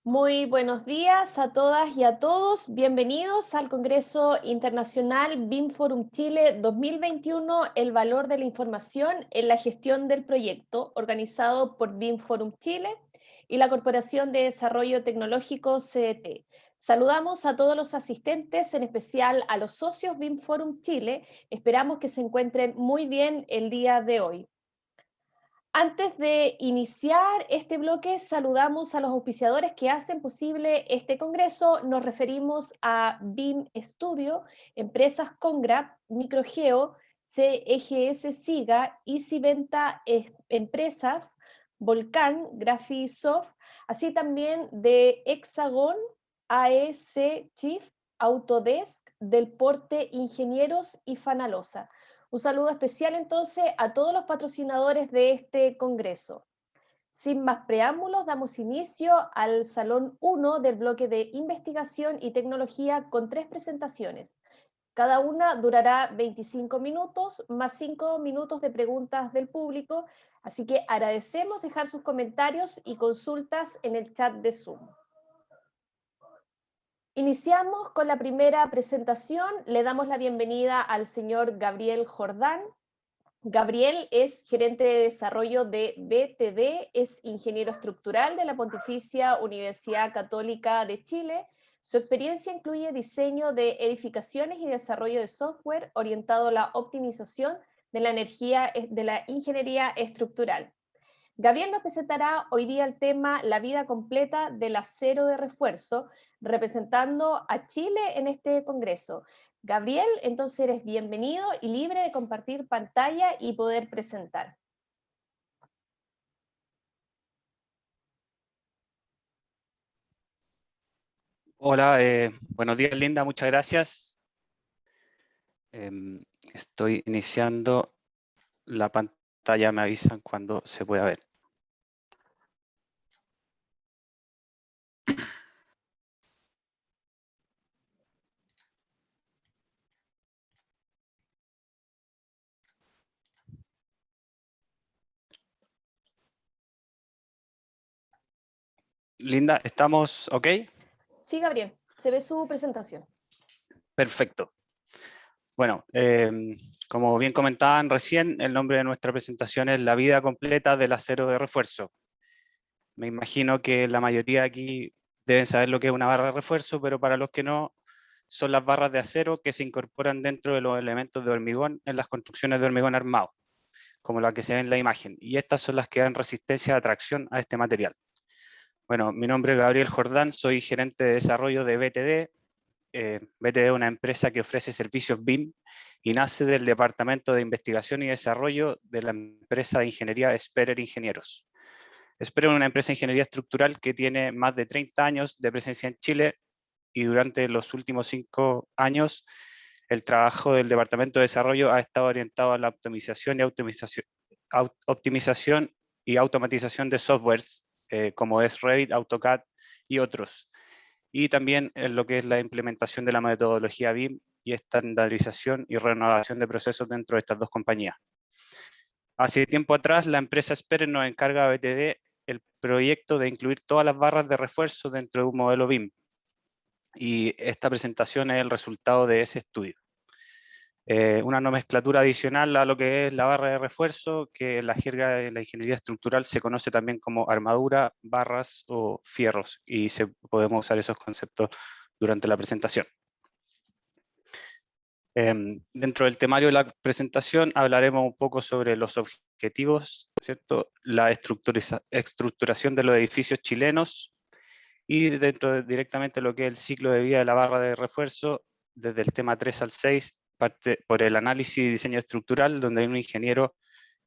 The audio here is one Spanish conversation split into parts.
Muy buenos días a todas y a todos. Bienvenidos al Congreso Internacional BIM Forum Chile 2021, el valor de la información en la gestión del proyecto, organizado por BIM Forum Chile y la Corporación de Desarrollo Tecnológico CDT. Saludamos a todos los asistentes, en especial a los socios BIM Forum Chile. Esperamos que se encuentren muy bien el día de hoy. Antes de iniciar este bloque, saludamos a los auspiciadores que hacen posible este congreso. Nos referimos a BIM Studio, Empresas Congrap, Microgeo, CEGS Siga, Easy Venta Empresas, Volcán, Graphisoft, así también de Hexagon, AEC Chief, Autodesk, Del Porte Ingenieros y Fanalosa. Un saludo especial entonces a todos los patrocinadores de este congreso. Sin más preámbulos, damos inicio al Salón 1 del bloque de investigación y tecnología con 3 presentaciones. Cada una durará 25 minutos, más 5 minutos de preguntas del público, así que agradecemos dejar sus comentarios y consultas en el chat de Zoom. Iniciamos con la primera presentación. Le damos la bienvenida al señor Gabriel Jordán. Gabriel es gerente de desarrollo de BTD, es ingeniero estructural de la Pontificia Universidad Católica de Chile. Su experiencia incluye diseño de edificaciones y desarrollo de software orientado a la optimización de la energía de la ingeniería estructural. Gabriel nos presentará hoy día el tema La vida completa del acero de refuerzo, representando a Chile en este congreso. Gabriel, entonces eres bienvenido y libre de compartir pantalla y poder presentar. Hola, buenos días Linda, muchas gracias. Estoy iniciando la pantalla, me avisan cuando se pueda ver. Linda, ¿estamos ok? Sí, Gabriel, se ve su presentación. Perfecto. Bueno, como bien comentaban recién, el nombre de nuestra presentación es La vida completa del acero de refuerzo. Me imagino que la mayoría aquí deben saber lo que es una barra de refuerzo, pero para los que no, son las barras de acero que se incorporan dentro de los elementos de hormigón en las construcciones de hormigón armado, como la que se ve en la imagen, y estas son las que dan resistencia a tracción a este material. Bueno, mi nombre es Gabriel Jordán, soy gerente de desarrollo de BTD. BTD es una empresa que ofrece servicios BIM y nace del Departamento de Investigación y Desarrollo de la empresa de ingeniería Sperer Ingenieros. Sperer es una empresa de ingeniería estructural que tiene más de 30 años de presencia en Chile, y durante los últimos 5 años el trabajo del Departamento de Desarrollo ha estado orientado a la optimización y automatización de softwares como es Revit, AutoCAD y otros. Y también en lo que es la implementación de la metodología BIM y estandarización y renovación de procesos dentro de estas dos compañías. Hace tiempo atrás, la empresa Sperer nos encarga a BTD el proyecto de incluir todas las barras de refuerzo dentro de un modelo BIM. Y esta presentación es el resultado de ese estudio. Una nomenclatura adicional a lo que es la barra de refuerzo, que en la jerga de la ingeniería estructural se conoce también como armadura, barras o fierros, y podemos usar esos conceptos durante la presentación. Dentro del temario de la presentación hablaremos un poco sobre los objetivos, ¿cierto? La estructuración de los edificios chilenos, y directamente lo que es el ciclo de vida de la barra de refuerzo, desde el tema 3 al 6, parte por el análisis y diseño estructural, donde un ingeniero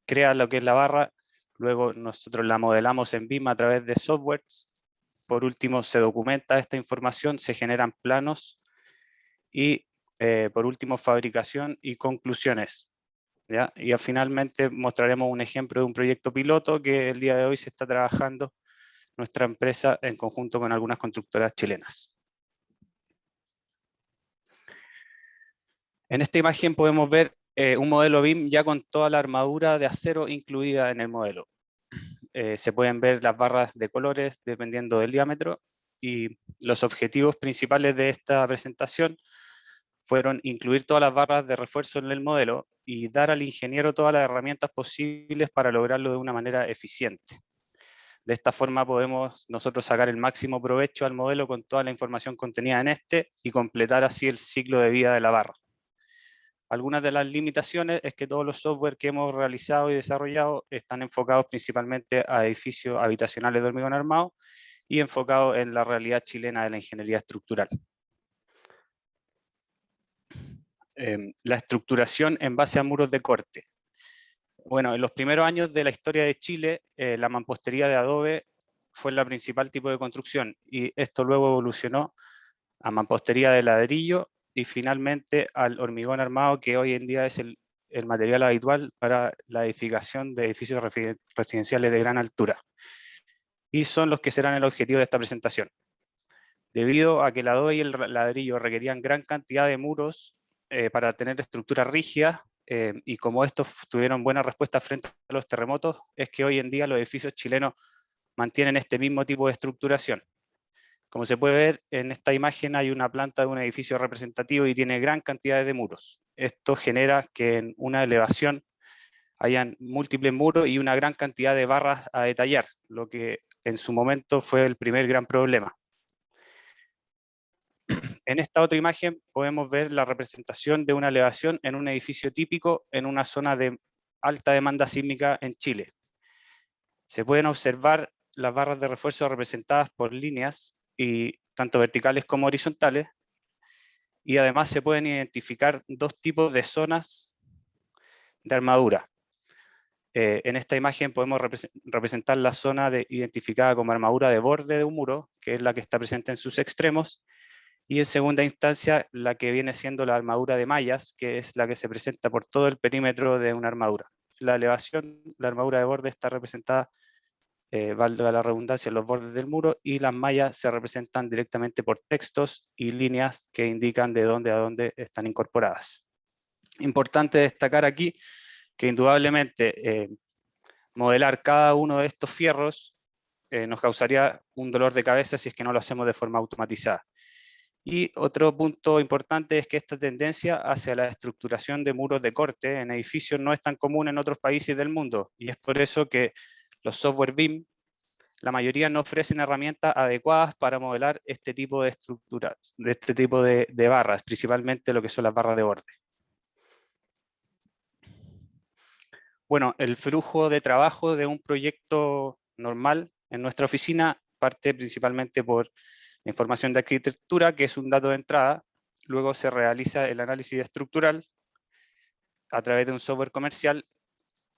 crea lo que es la barra, luego nosotros la modelamos en BIM a través de softwares, por último se documenta esta información, se generan planos, y por último fabricación y conclusiones. ¿Ya? Y finalmente mostraremos un ejemplo de un proyecto piloto que el día de hoy se está trabajando nuestra empresa en conjunto con algunas constructoras chilenas. En esta imagen podemos ver un modelo BIM ya con toda la armadura de acero incluida en el modelo. Se pueden ver las barras de colores dependiendo del diámetro, y los objetivos principales de esta presentación fueron incluir todas las barras de refuerzo en el modelo y dar al ingeniero todas las herramientas posibles para lograrlo de una manera eficiente. De esta forma podemos nosotros sacar el máximo provecho al modelo con toda la información contenida en este y completar así el ciclo de vida de la barra. Algunas de las limitaciones es que todos los software que hemos realizado y desarrollado están enfocados principalmente a edificios habitacionales de hormigón armado y enfocados en la realidad chilena de la ingeniería estructural. La estructuración en base a muros de corte. Bueno, en los primeros años de la historia de Chile, la mampostería de adobe fue la principal tipo de construcción y esto luego evolucionó a mampostería de ladrillo y finalmente al hormigón armado, que hoy en día es el material habitual para la edificación de edificios residenciales de gran altura. Y son los que serán el objetivo de esta presentación. Debido a que el adobe y el ladrillo requerían gran cantidad de muros para tener estructuras rígidas, y como estos tuvieron buena respuesta frente a los terremotos, es que hoy en día los edificios chilenos mantienen este mismo tipo de estructuración. Como se puede ver en esta imagen hay una planta de un edificio representativo y tiene gran cantidad de muros. Esto genera que en una elevación hayan múltiples muros y una gran cantidad de barras a detallar, lo que en su momento fue el primer gran problema. En esta otra imagen podemos ver la representación de una elevación en un edificio típico en una zona de alta demanda sísmica en Chile. Se pueden observar las barras de refuerzo representadas por líneas, y tanto verticales como horizontales, y además se pueden identificar dos tipos de zonas de armadura. En esta imagen podemos representar la zona identificada como armadura de borde de un muro, que es la que está presente en sus extremos, y en segunda instancia la que viene siendo la armadura de mallas, que es la que se presenta por todo el perímetro de una armadura. La elevación, la armadura de borde está representada, valga la redundancia, en los bordes del muro, y las mallas se representan directamente por textos y líneas que indican de dónde a dónde están incorporadas. Importante destacar aquí que indudablemente modelar cada uno de estos fierros nos causaría un dolor de cabeza si es que no lo hacemos de forma automatizada. Y otro punto importante es que esta tendencia hacia la estructuración de muros de corte en edificios no es tan común en otros países del mundo, y es por eso que los software BIM, la mayoría no ofrecen herramientas adecuadas para modelar este tipo de estructuras, de este tipo de barras, principalmente lo que son las barras de borde. Bueno, el flujo de trabajo de un proyecto normal en nuestra oficina parte principalmente por la información de arquitectura, que es un dato de entrada. Luego se realiza el análisis estructural a través de un software comercial.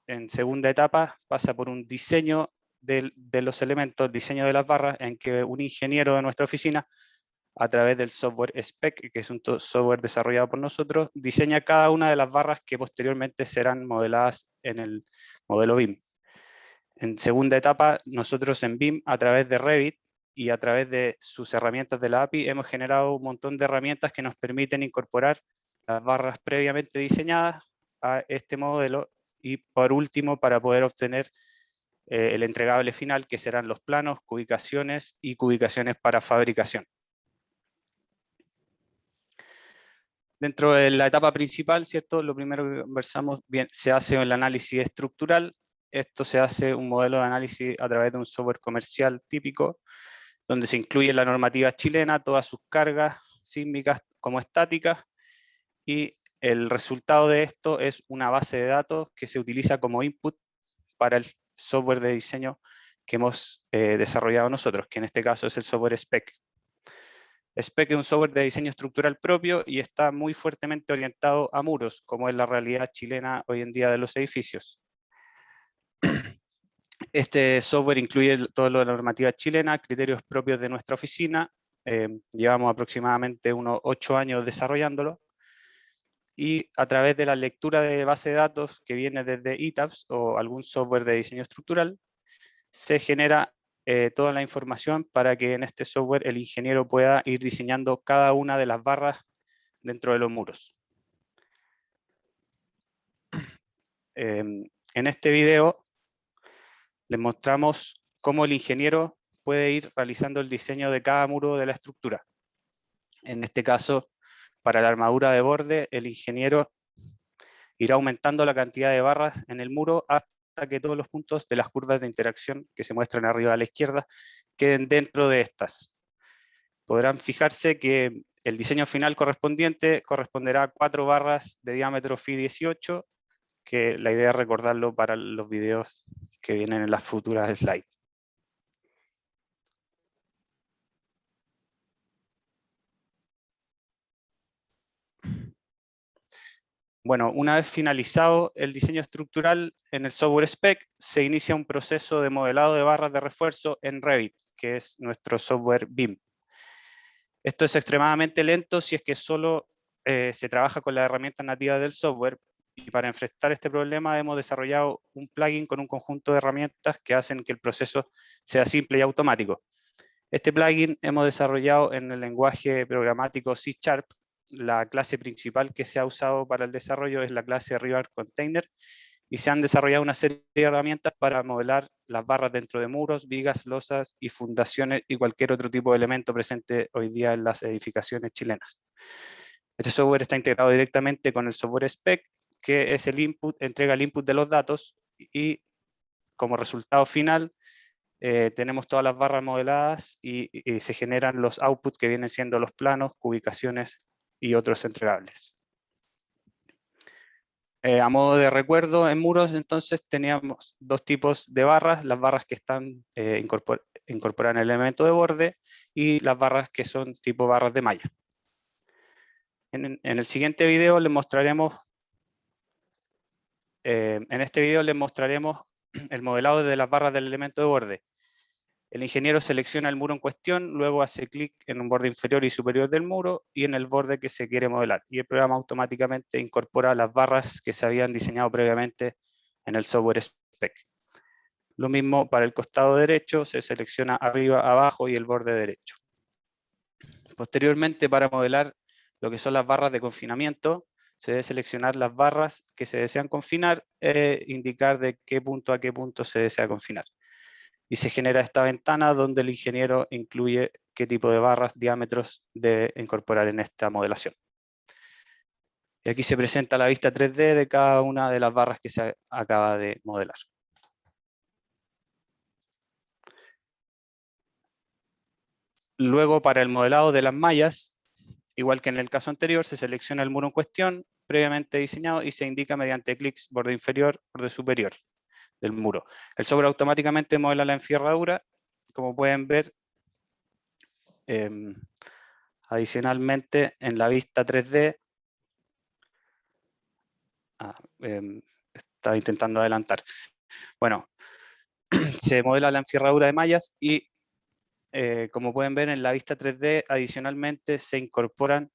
En segunda etapa pasa por un diseño de los elementos, diseño de las barras, en que un ingeniero de nuestra oficina, a través del software SPEC, que es un software desarrollado por nosotros, diseña cada una de las barras que posteriormente serán modeladas en el modelo BIM. En segunda etapa, nosotros en BIM, a través de Revit y a través de sus herramientas de la API, hemos generado un montón de herramientas que nos permiten incorporar las barras previamente diseñadas a este modelo, y por último, para poder obtener el entregable final, que serán los planos, cubicaciones y cubicaciones para fabricación. Dentro de la etapa principal, ¿cierto? Lo primero que conversamos, bien, se hace el análisis estructural. Esto se hace un modelo de análisis a través de un software comercial típico, donde se incluye la normativa chilena, todas sus cargas sísmicas como estáticas, y el resultado de esto es una base de datos que se utiliza como input para el software de diseño que hemos desarrollado nosotros, que en este caso es el software SPEC. SPEC es un software de diseño estructural propio y está muy fuertemente orientado a muros, como es la realidad chilena hoy en día de los edificios. Este software incluye toda la normativa chilena, criterios propios de nuestra oficina. Llevamos aproximadamente unos 8 años desarrollándolo, y a través de la lectura de base de datos que viene desde ETABS o algún software de diseño estructural, se genera toda la información para que en este software el ingeniero pueda ir diseñando cada una de las barras dentro de los muros. En este video les mostramos cómo el ingeniero puede ir realizando el diseño de cada muro de la estructura. En este caso, para la armadura de borde, el ingeniero irá aumentando la cantidad de barras en el muro hasta que todos los puntos de las curvas de interacción que se muestran arriba a la izquierda queden dentro de estas. Podrán fijarse que el diseño final correspondiente corresponderá a 4 barras de diámetro Fi 18, que la idea es recordarlo para los videos que vienen en las futuras slides. Bueno, una vez finalizado el diseño estructural en el software spec, se inicia un proceso de modelado de barras de refuerzo en Revit, que es nuestro software BIM. Esto es extremadamente lento si es que solo se trabaja con las herramientas nativas del software, y para enfrentar este problema hemos desarrollado un plugin con un conjunto de herramientas que hacen que el proceso sea simple y automático. Este plugin hemos desarrollado en el lenguaje programático C#. La clase principal que se ha usado para el desarrollo es la clase River Container, y se han desarrollado una serie de herramientas para modelar las barras dentro de muros, vigas, losas y fundaciones y cualquier otro tipo de elemento presente hoy día en las edificaciones chilenas. Este software está integrado directamente con el software spec, que es el input, entrega el input de los datos, y como resultado final tenemos todas las barras modeladas y se generan los outputs que vienen siendo los planos, ubicaciones y otros entregables. A modo de recuerdo, en muros entonces teníamos dos tipos de barras: las barras que están incorporadas en el elemento de borde y las barras que son tipo barras de malla. En el siguiente video les mostraremos, el modelado de las barras del elemento de borde. El ingeniero selecciona el muro en cuestión, luego hace clic en un borde inferior y superior del muro y en el borde que se quiere modelar, y el programa automáticamente incorpora las barras que se habían diseñado previamente en el software spec. Lo mismo para el costado derecho, se selecciona arriba, abajo y el borde derecho. Posteriormente, para modelar lo que son las barras de confinamiento, se debe seleccionar las barras que se desean confinar e indicar de qué punto a qué punto se desea confinar. Y se genera esta ventana donde el ingeniero incluye qué tipo de barras, diámetros debe incorporar en esta modelación. Y aquí se presenta la vista 3D de cada una de las barras que se acaba de modelar. Luego, para el modelado de las mallas, igual que en el caso anterior, se selecciona el muro en cuestión previamente diseñado y se indica mediante clics borde inferior, borde superior del muro. El software automáticamente modela la enfierradura. Como pueden ver, adicionalmente en la vista 3D, estaba intentando adelantar. Bueno, se modela la enfierradura de mallas y como pueden ver en la vista 3D, adicionalmente se incorporan,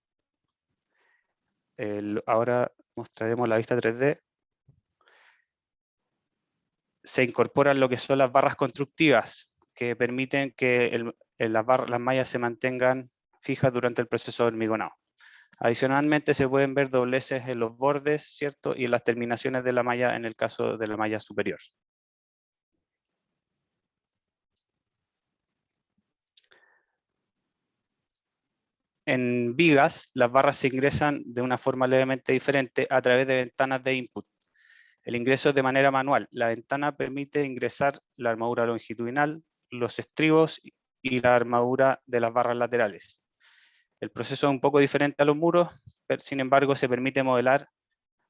ahora mostraremos la vista 3D, se incorporan lo que son las barras constructivas, que permiten que las mallas se mantengan fijas durante el proceso de hormigonado. Adicionalmente se pueden ver dobleces en los bordes, ¿cierto? Y en las terminaciones de la malla en el caso de la malla superior. En vigas, las barras se ingresan de una forma levemente diferente a través de ventanas de input. El ingreso es de manera manual. La ventana permite ingresar la armadura longitudinal, los estribos y la armadura de las barras laterales. El proceso es un poco diferente a los muros, pero sin embargo se permite modelar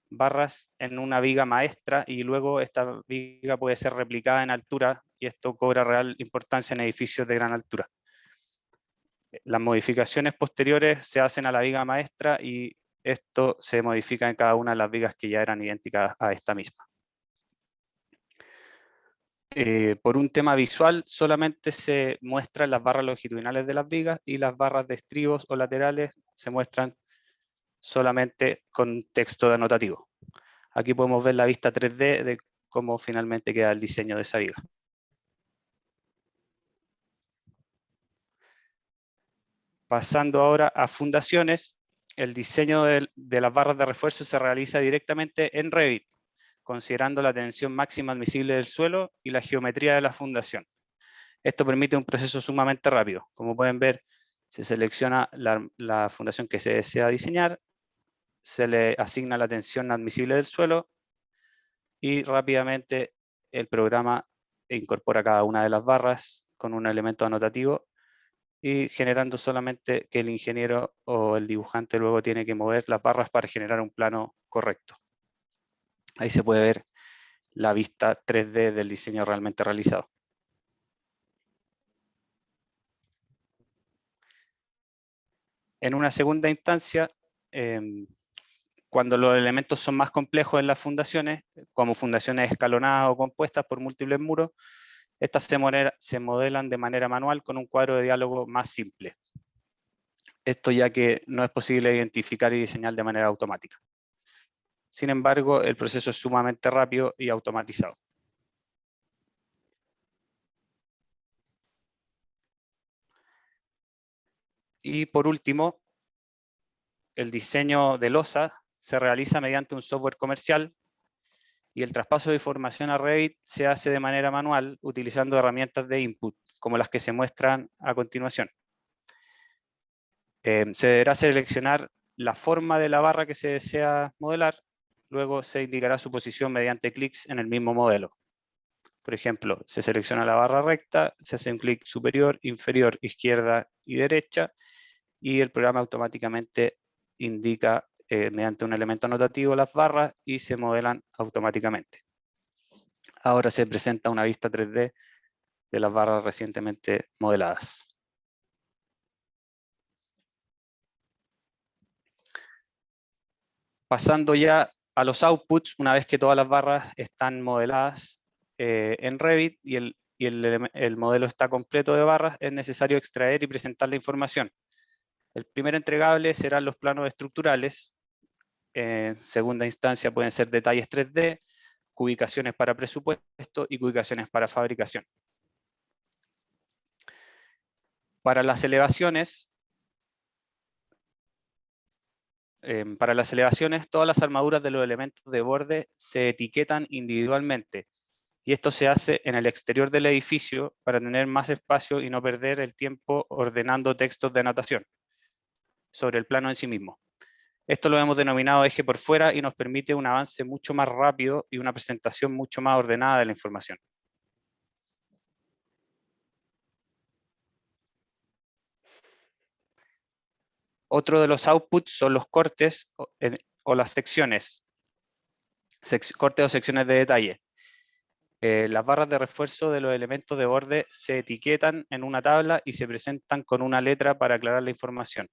barras en una viga maestra y luego esta viga puede ser replicada en altura, y esto cobra real importancia en edificios de gran altura. Las modificaciones posteriores se hacen a la viga maestra y esto se modifica en cada una de las vigas que ya eran idénticas a esta misma. Por un tema visual, solamente se muestran las barras longitudinales de las vigas y las barras de estribos o laterales se muestran solamente con texto denotativo. Aquí podemos ver la vista 3D de cómo finalmente queda el diseño de esa viga. Pasando ahora a fundaciones, el diseño de las barras de refuerzo se realiza directamente en Revit, considerando la tensión máxima admisible del suelo y la geometría de la fundación. Esto permite un proceso sumamente rápido. Como pueden ver, se selecciona la fundación que se desea diseñar, se le asigna la tensión admisible del suelo y rápidamente el programa incorpora cada una de las barras con un elemento anotativo y generando solamente que el ingeniero o el dibujante luego tiene que mover las barras para generar un plano correcto. Ahí se puede ver la vista 3D del diseño realmente realizado. En una segunda instancia, cuando los elementos son más complejos en las fundaciones, como fundaciones escalonadas o compuestas por múltiples muros, estas se modelan de manera manual con un cuadro de diálogo más simple. Esto ya que no es posible identificar y diseñar de manera automática. Sin embargo, el proceso es sumamente rápido y automatizado. Y por último, el diseño de losa se realiza mediante un software comercial y el traspaso de información a Revit se hace de manera manual utilizando herramientas de input, como las que se muestran a continuación. Se deberá seleccionar la forma de la barra que se desea modelar, luego se indicará su posición mediante clics en el mismo modelo. Por ejemplo, se selecciona la barra recta, se hace un clic superior, inferior, izquierda y derecha, y el programa automáticamente indica mediante un elemento anotativo las barras y se modelan automáticamente. Ahora se presenta una vista 3D de las barras recientemente modeladas. Pasando ya a los outputs, una vez que todas las barras están modeladas en Revit y el modelo está completo de barras, es necesario extraer y presentar la información. El primer entregable serán los planos estructurales. En segunda instancia pueden ser detalles 3D, cubicaciones para presupuesto y cubicaciones para fabricación. Para las elevaciones, todas las armaduras de los elementos de borde se etiquetan individualmente y esto se hace en el exterior del edificio para tener más espacio y no perder el tiempo ordenando textos de anotación sobre el plano en sí mismo. Esto lo hemos denominado eje por fuera y nos permite un avance mucho más rápido y una presentación mucho más ordenada de la información. Otro de los outputs son los cortes o las secciones, cortes o secciones de detalle. Las barras de refuerzo de los elementos de borde se etiquetan en una tabla y se presentan con una letra para aclarar la información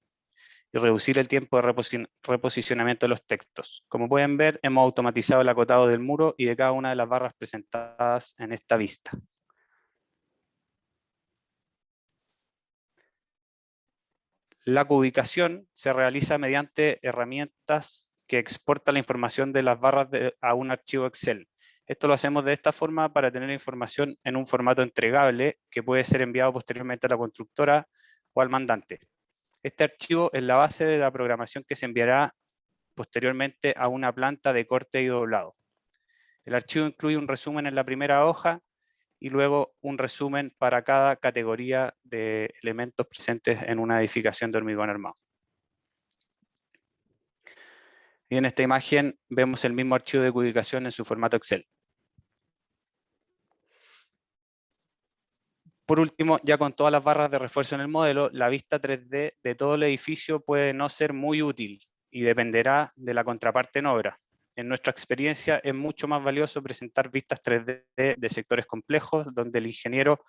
y reducir el tiempo de reposicionamiento de los textos. Como pueden ver, hemos automatizado el acotado del muro y de cada una de las barras presentadas en esta vista. La cubicación se realiza mediante herramientas que exportan la información de las barras a un archivo Excel. Esto lo hacemos de esta forma para tener información en un formato entregable que puede ser enviado posteriormente a la constructora o al mandante. Este archivo es la base de la programación que se enviará posteriormente a una planta de corte y doblado. El archivo incluye un resumen en la primera hoja y luego un resumen para cada categoría de elementos presentes en una edificación de hormigón armado. Y en esta imagen vemos el mismo archivo de ubicación en su formato Excel. Por último, ya con todas las barras de refuerzo en el modelo, la vista 3D de todo el edificio puede no ser muy útil y dependerá de la contraparte en obra. En nuestra experiencia es mucho más valioso presentar vistas 3D de sectores complejos donde el ingeniero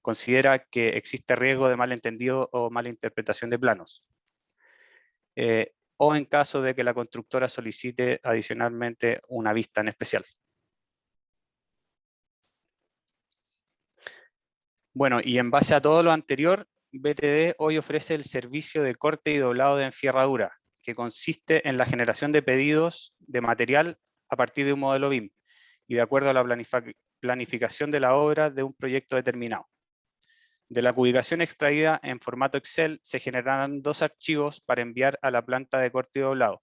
considera que existe riesgo de malentendido o mala interpretación de planos. O en caso de que la constructora solicite adicionalmente una vista en especial. Bueno, y en base a todo lo anterior, BTD hoy ofrece el servicio de corte y doblado de enferradura, que consiste en la generación de pedidos de material a partir de un modelo BIM y de acuerdo a la planificación de la obra de un proyecto determinado. De la ubicación extraída en formato Excel se generarán dos archivos para enviar a la planta de corte y doblado.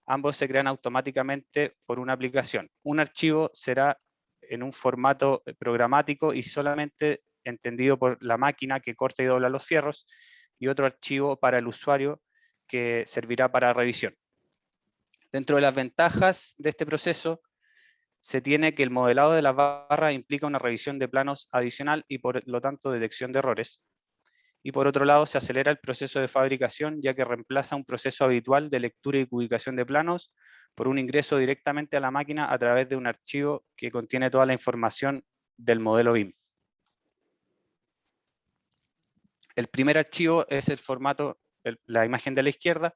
Ambos se crean automáticamente por una aplicación. Un archivo será en un formato programático y solamente entendido por la máquina que corta y dobla los fierros, y otro archivo para el usuario que servirá para revisión. Dentro de las ventajas de este proceso, se tiene que el modelado de las barras implica una revisión de planos adicional y por lo tanto detección de errores. Y por otro lado, se acelera el proceso de fabricación, ya que reemplaza un proceso habitual de lectura y ubicación de planos por un ingreso directamente a la máquina a través de un archivo que contiene toda la información del modelo BIM. El primer archivo es el formato, la imagen de la izquierda,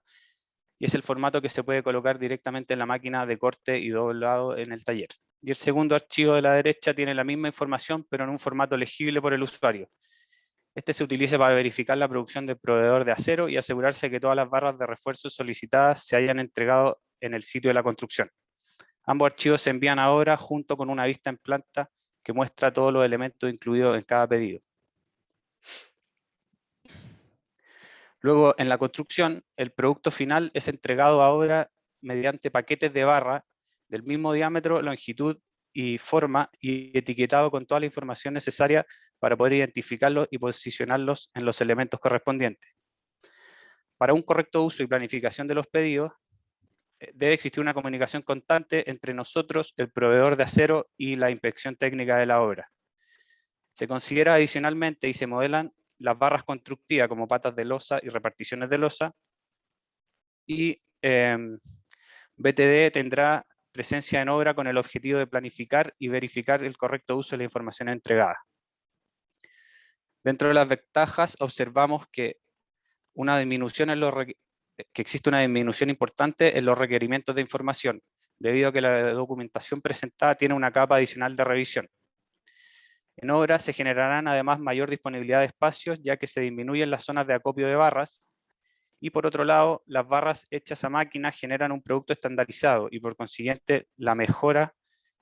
y es el formato que se puede colocar directamente en la máquina de corte y doblado en el taller. Y el segundo archivo de la derecha tiene la misma información, pero en un formato legible por el usuario. Este se utiliza para verificar la producción del proveedor de acero y asegurarse que todas las barras de refuerzo solicitadas se hayan entregado en el sitio de la construcción. Ambos archivos se envían ahora junto con una vista en planta que muestra todos los elementos incluidos en cada pedido. Luego, en la construcción, el producto final es entregado ahora mediante paquetes de barra del mismo diámetro, longitud y forma, y etiquetado con toda la información necesaria para poder identificarlos y posicionarlos en los elementos correspondientes. Para un correcto uso y planificación de los pedidos, debe existir una comunicación constante entre nosotros, el proveedor de acero y la inspección técnica de la obra. Se considera adicionalmente y se modelan las barras constructivas como patas de losa y reparticiones de losa, y BTD tendrá presencia en obra con el objetivo de planificar y verificar el correcto uso de la información entregada. Dentro de las ventajas observamos que existe una disminución importante en los requerimientos de información, debido a que la documentación presentada tiene una capa adicional de revisión. En obra se generarán además mayor disponibilidad de espacios, ya que se disminuyen las zonas de acopio de barras, y por otro lado, las barras hechas a máquina generan un producto estandarizado y por consiguiente la mejora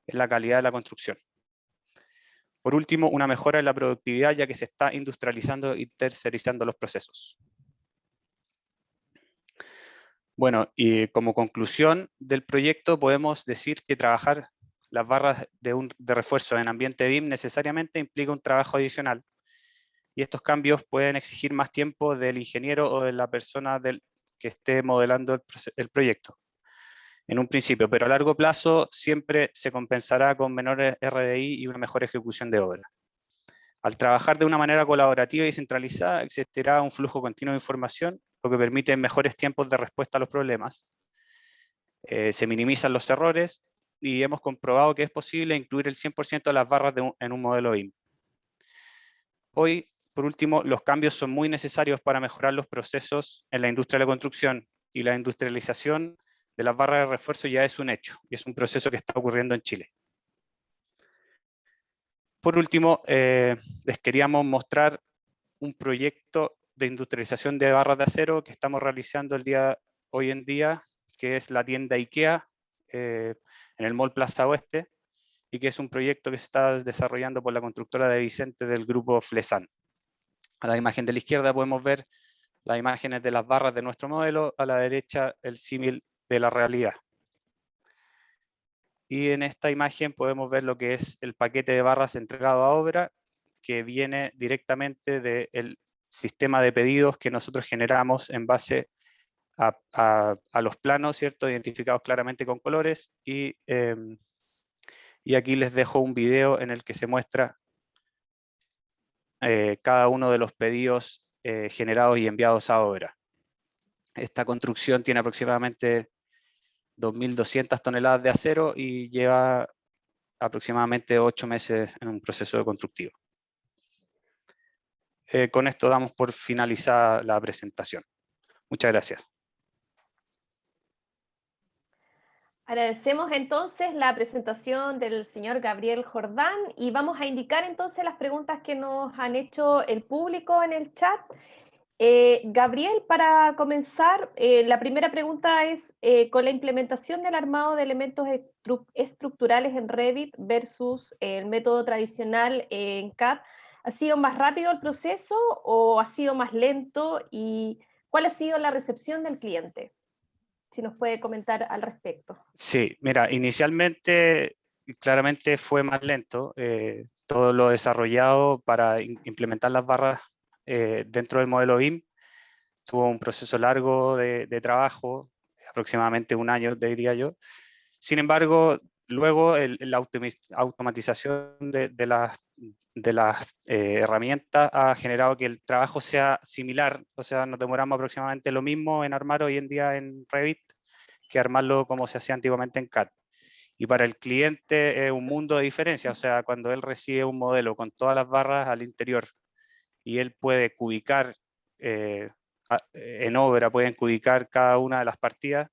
en la calidad de la construcción. Por último, una mejora en la productividad, ya que se está industrializando y tercerizando los procesos. Bueno, y como conclusión del proyecto podemos decir que trabajar las barras de refuerzo en ambiente BIM necesariamente implica un trabajo adicional, y estos cambios pueden exigir más tiempo del ingeniero o de la persona que esté modelando el proyecto en un principio, pero a largo plazo siempre se compensará con menores RDI y una mejor ejecución de obra. Al trabajar de una manera colaborativa y centralizada, existirá un flujo continuo de información, lo que permite mejores tiempos de respuesta a los problemas. Se minimizan los errores y hemos comprobado que es posible incluir el 100% de las barras en un modelo BIM. Hoy, por último, los cambios son muy necesarios para mejorar los procesos en la industria de la construcción, y la industrialización de las barras de refuerzo ya es un hecho, y es un proceso que está ocurriendo en Chile. Por último, les queríamos mostrar un proyecto de industrialización de barras de acero que estamos realizando hoy en día, que es la tienda IKEA en el Mall Plaza Oeste, y que es un proyecto que se está desarrollando por la constructora de Vicente del grupo Flesan. A la imagen de la izquierda podemos ver las imágenes de las barras de nuestro modelo, a la derecha el símil de la realidad. Y en esta imagen podemos ver lo que es el paquete de barras entregado a obra, que viene directamente del sistema de pedidos que nosotros generamos en base a los planos, ¿cierto? Identificados claramente con colores, y aquí les dejo un video en el que se muestra cada uno de los pedidos generados y enviados a obra. Esta construcción tiene aproximadamente 2.200 toneladas de acero y lleva aproximadamente 8 meses en un proceso constructivo. Con esto damos por finalizada la presentación. Muchas gracias. Agradecemos entonces la presentación del señor Gabriel Jordán y vamos a indicar entonces las preguntas que nos han hecho el público en el chat. Gabriel, para comenzar, la primera pregunta es, con la implementación del armado de elementos estructurales en Revit versus el método tradicional en CAD, ¿ha sido más rápido el proceso o ha sido más lento? ¿Y cuál ha sido la recepción del cliente? Si nos puede comentar al respecto. Sí, mira, inicialmente claramente fue más lento. todo lo desarrollado para implementar las barras dentro del modelo BIM tuvo un proceso largo de trabajo, aproximadamente un año, diría yo. Sin embargo, luego la automatización de las herramientas ha generado que el trabajo sea similar, o sea, nos demoramos aproximadamente lo mismo en armar hoy en día en Revit que armarlo como se hacía antiguamente en CAD. Y para el cliente es un mundo de diferencia, o sea, cuando él recibe un modelo con todas las barras al interior y él puede cubicar en obra, pueden cubicar cada una de las partidas,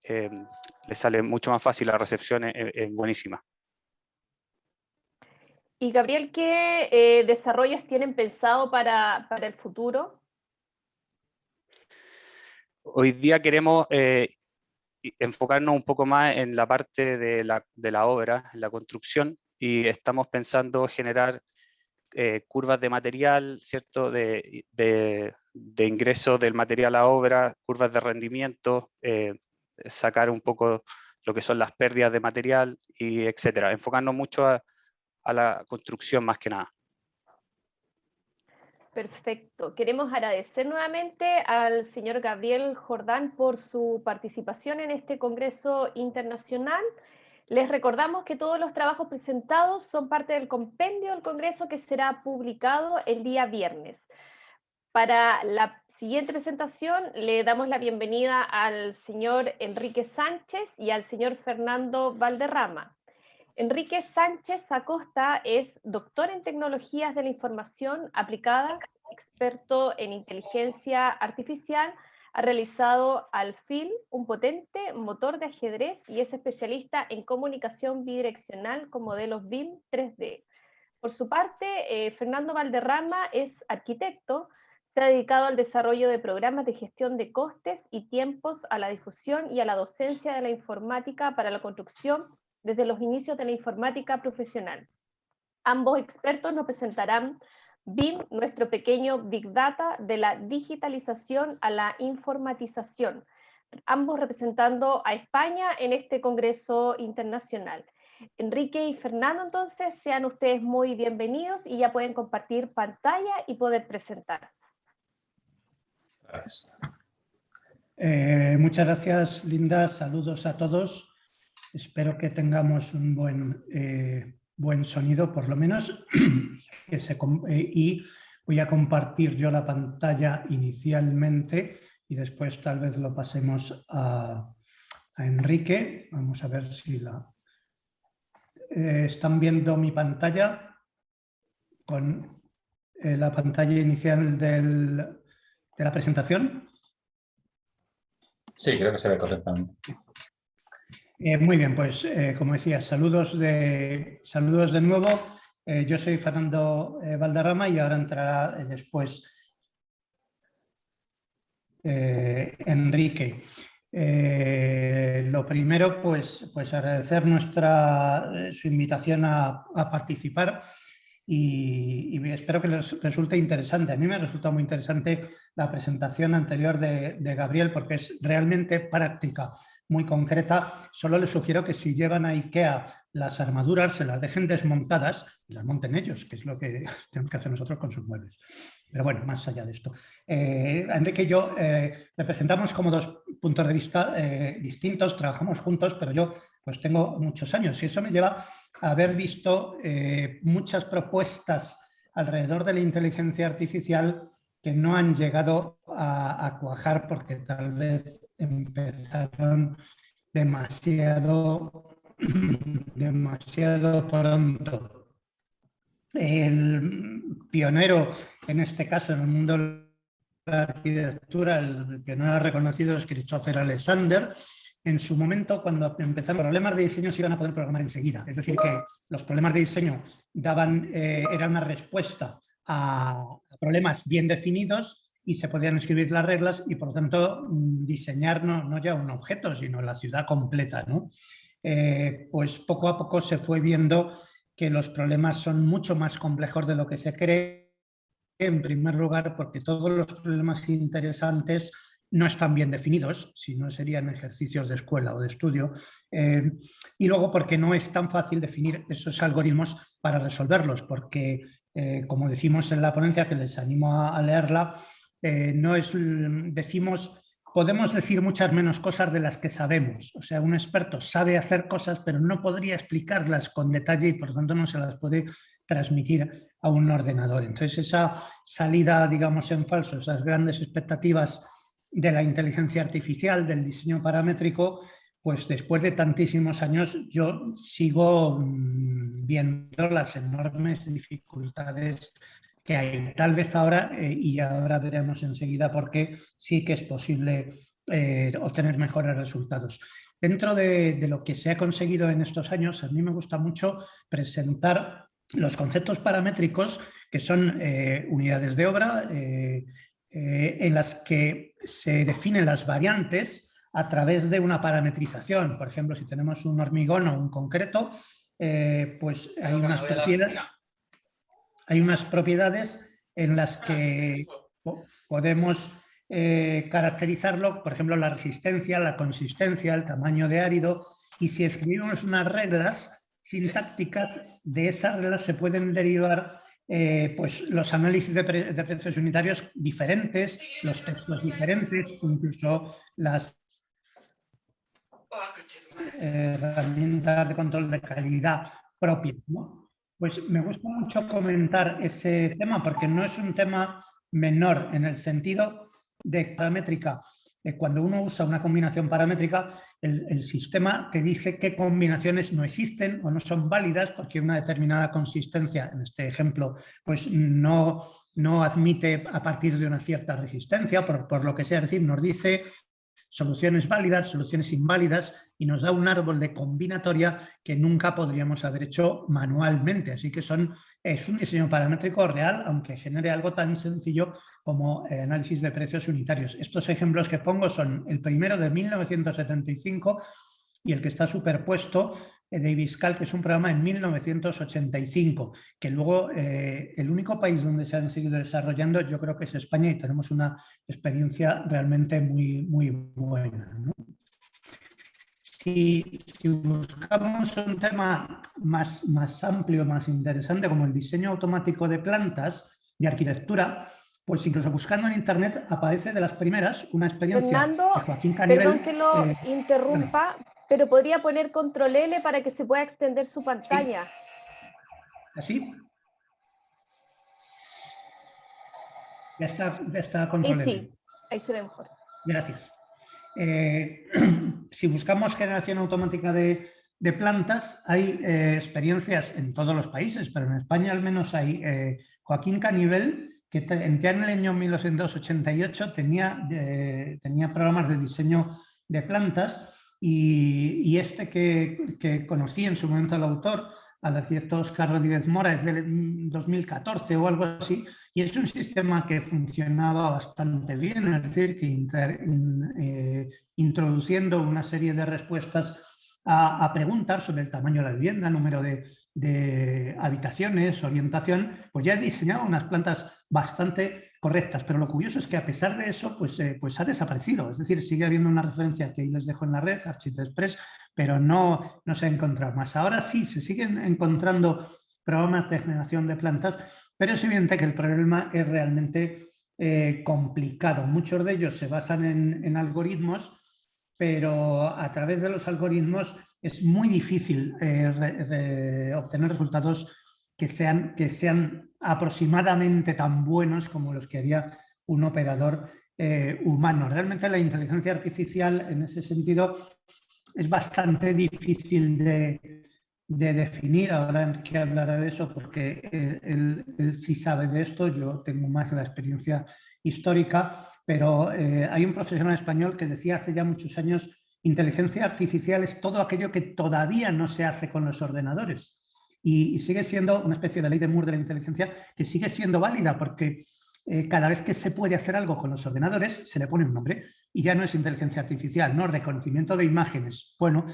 le sale mucho más fácil, la recepción es buenísima. Y Gabriel, ¿qué desarrollos tienen pensado para el futuro? Hoy día queremos enfocarnos un poco más en la parte de la obra, en la construcción, y estamos pensando generar curvas de material, ¿cierto? De ingreso del material a obra, curvas de rendimiento, sacar un poco lo que son las pérdidas de material, y etcétera. Enfocarnos mucho a la construcción más que nada. Perfecto. Queremos agradecer nuevamente al señor Gabriel Jordán por su participación en este Congreso Internacional. Les recordamos que todos los trabajos presentados son parte del compendio del Congreso que será publicado el día viernes. Para la siguiente presentación le damos la bienvenida al señor Enrique Sánchez y al señor Fernando Valderrama. Enrique Sánchez Acosta es doctor en tecnologías de la información aplicadas, experto en inteligencia artificial, ha realizado Alfil, un potente motor de ajedrez, y es especialista en comunicación bidireccional con modelos BIM 3D. Por su parte, Fernando Valderrama es arquitecto, se ha dedicado al desarrollo de programas de gestión de costes y tiempos, a la difusión y a la docencia de la informática para la construcción desde los inicios de la informática profesional. Ambos expertos nos presentarán BIM, nuestro pequeño Big Data de la digitalización a la informatización, ambos representando a España en este Congreso Internacional. Enrique y Fernando, entonces, sean ustedes muy bienvenidos y ya pueden compartir pantalla y poder presentar. Gracias. Muchas gracias, Linda. Saludos a todos. Espero que tengamos un buen sonido, por lo menos. Y voy a compartir yo la pantalla inicialmente y después tal vez lo pasemos a Enrique. Vamos a ver si ¿están viendo mi pantalla? Con la pantalla inicial de la presentación. Sí, creo que se ve correctamente. Muy bien, pues como decía, saludos de nuevo. Yo soy Fernando Valderrama y ahora entrará después Enrique. Lo primero, pues agradecer su invitación a participar y espero que les resulte interesante. A mí me resulta muy interesante la presentación anterior de Gabriel porque es realmente práctica, muy concreta. Solo les sugiero que si llevan a IKEA las armaduras se las dejen desmontadas y las monten ellos, que es lo que tenemos que hacer nosotros con sus muebles. Pero bueno, más allá de esto. Enrique y yo representamos como dos puntos de vista distintos, trabajamos juntos, pero yo pues tengo muchos años y eso me lleva a haber visto muchas propuestas alrededor de la inteligencia artificial que no han llegado a cuajar porque tal vez empezaron demasiado pronto. El pionero, en este caso, en el mundo de la arquitectura, el pionero reconocido es Christopher Alexander. En su momento, cuando empezaron los problemas de diseño, se iban a poder programar enseguida. Es decir, que los problemas de diseño era una respuesta a problemas bien definidos y se podían escribir las reglas y, por lo tanto, diseñar no ya un objeto, sino la ciudad completa, ¿no? Pues poco a poco se fue viendo que los problemas son mucho más complejos de lo que se cree, en primer lugar, porque todos los problemas interesantes no están bien definidos, si no serían ejercicios de escuela o de estudio, y luego porque no es tan fácil definir esos algoritmos para resolverlos, porque, como decimos en la ponencia, que les animo a leerla, no es, decimos, podemos decir muchas menos cosas de las que sabemos. O sea, un experto sabe hacer cosas, pero no podría explicarlas con detalle y por lo tanto no se las puede transmitir a un ordenador. Entonces, esa salida, digamos, en falso, esas grandes expectativas de la inteligencia artificial, del diseño paramétrico, pues después de tantísimos años yo sigo viendo las enormes dificultades que hay. Tal vez ahora, y ahora veremos enseguida por qué, sí que es posible obtener mejores resultados. Dentro de lo que se ha conseguido en estos años, a mí me gusta mucho presentar los conceptos paramétricos, que son unidades de obra en las que se definen las variantes a través de una parametrización. Por ejemplo, si tenemos un hormigón o un concreto, pues hay unas propiedades en las que podemos caracterizarlo, por ejemplo, la resistencia, la consistencia, el tamaño de árido, y si escribimos unas reglas sintácticas, de esas reglas se pueden derivar pues los análisis de precios unitarios diferentes, los textos diferentes, incluso las herramientas de control de calidad propias, ¿no? Pues me gusta mucho comentar ese tema porque no es un tema menor en el sentido de paramétrica. Cuando uno usa una combinación paramétrica, el sistema te dice qué combinaciones no existen o no son válidas porque una determinada consistencia, en este ejemplo, pues no admite a partir de una cierta resistencia, por lo que sea, es decir, nos dice soluciones válidas, soluciones inválidas, y nos da un árbol de combinatoria que nunca podríamos haber hecho manualmente. Así que es un diseño paramétrico real, aunque genere algo tan sencillo como análisis de precios unitarios. Estos ejemplos que pongo son el primero de 1975 y el que está superpuesto de Ibiscal, que es un programa en 1985, que luego el único país donde se han seguido desarrollando yo creo que es España, y tenemos una experiencia realmente muy, muy buena, ¿no? Si buscamos un tema más amplio, más interesante, como el diseño automático de plantas de arquitectura, pues incluso buscando en internet aparece de las primeras una experiencia Fernando, de Joaquín Canivel. Perdón que lo interrumpa, pero podría poner control L para que se pueda extender su pantalla. ¿Sí? ¿Así? Ya está control L. Sí, ahí se ve mejor. Gracias. Si buscamos generación automática de plantas, hay experiencias en todos los países, pero en España al menos hay Joaquín Canivel, que ya en el año 1988 tenía programas de diseño de plantas, y este que conocí en su momento al autor, al arquitecto Óscar Rodríguez Mora, es del 2014 o algo así, y es un sistema que funcionaba bastante bien, es decir, que introduciendo una serie de respuestas a preguntas sobre el tamaño de la vivienda, número de habitaciones, orientación, pues ya diseñaba unas plantas bastante correctas. Pero lo curioso es que a pesar de eso, pues ha desaparecido. Es decir, sigue habiendo una referencia que ahí les dejo en la red, ArchitExpress, pero no se ha encontrado más. Ahora sí, se siguen encontrando programas de generación de plantas, pero es evidente que el problema es realmente complicado. Muchos de ellos se basan en algoritmos, pero a través de los algoritmos es muy difícil obtener resultados que sean aproximadamente tan buenos como los que haría un operador humano. Realmente la inteligencia artificial en ese sentido es bastante difícil de definir. Ahora Enrique hablará de eso porque él sí sabe de esto, yo tengo más la experiencia histórica, pero hay un profesional español que decía hace ya muchos años: inteligencia artificial es todo aquello que todavía no se hace con los ordenadores. Y sigue siendo una especie de ley de Moore de la inteligencia que sigue siendo válida, porque cada vez que se puede hacer algo con los ordenadores se le pone un nombre y ya no es inteligencia artificial, ¿no? Reconocimiento de imágenes. Bueno,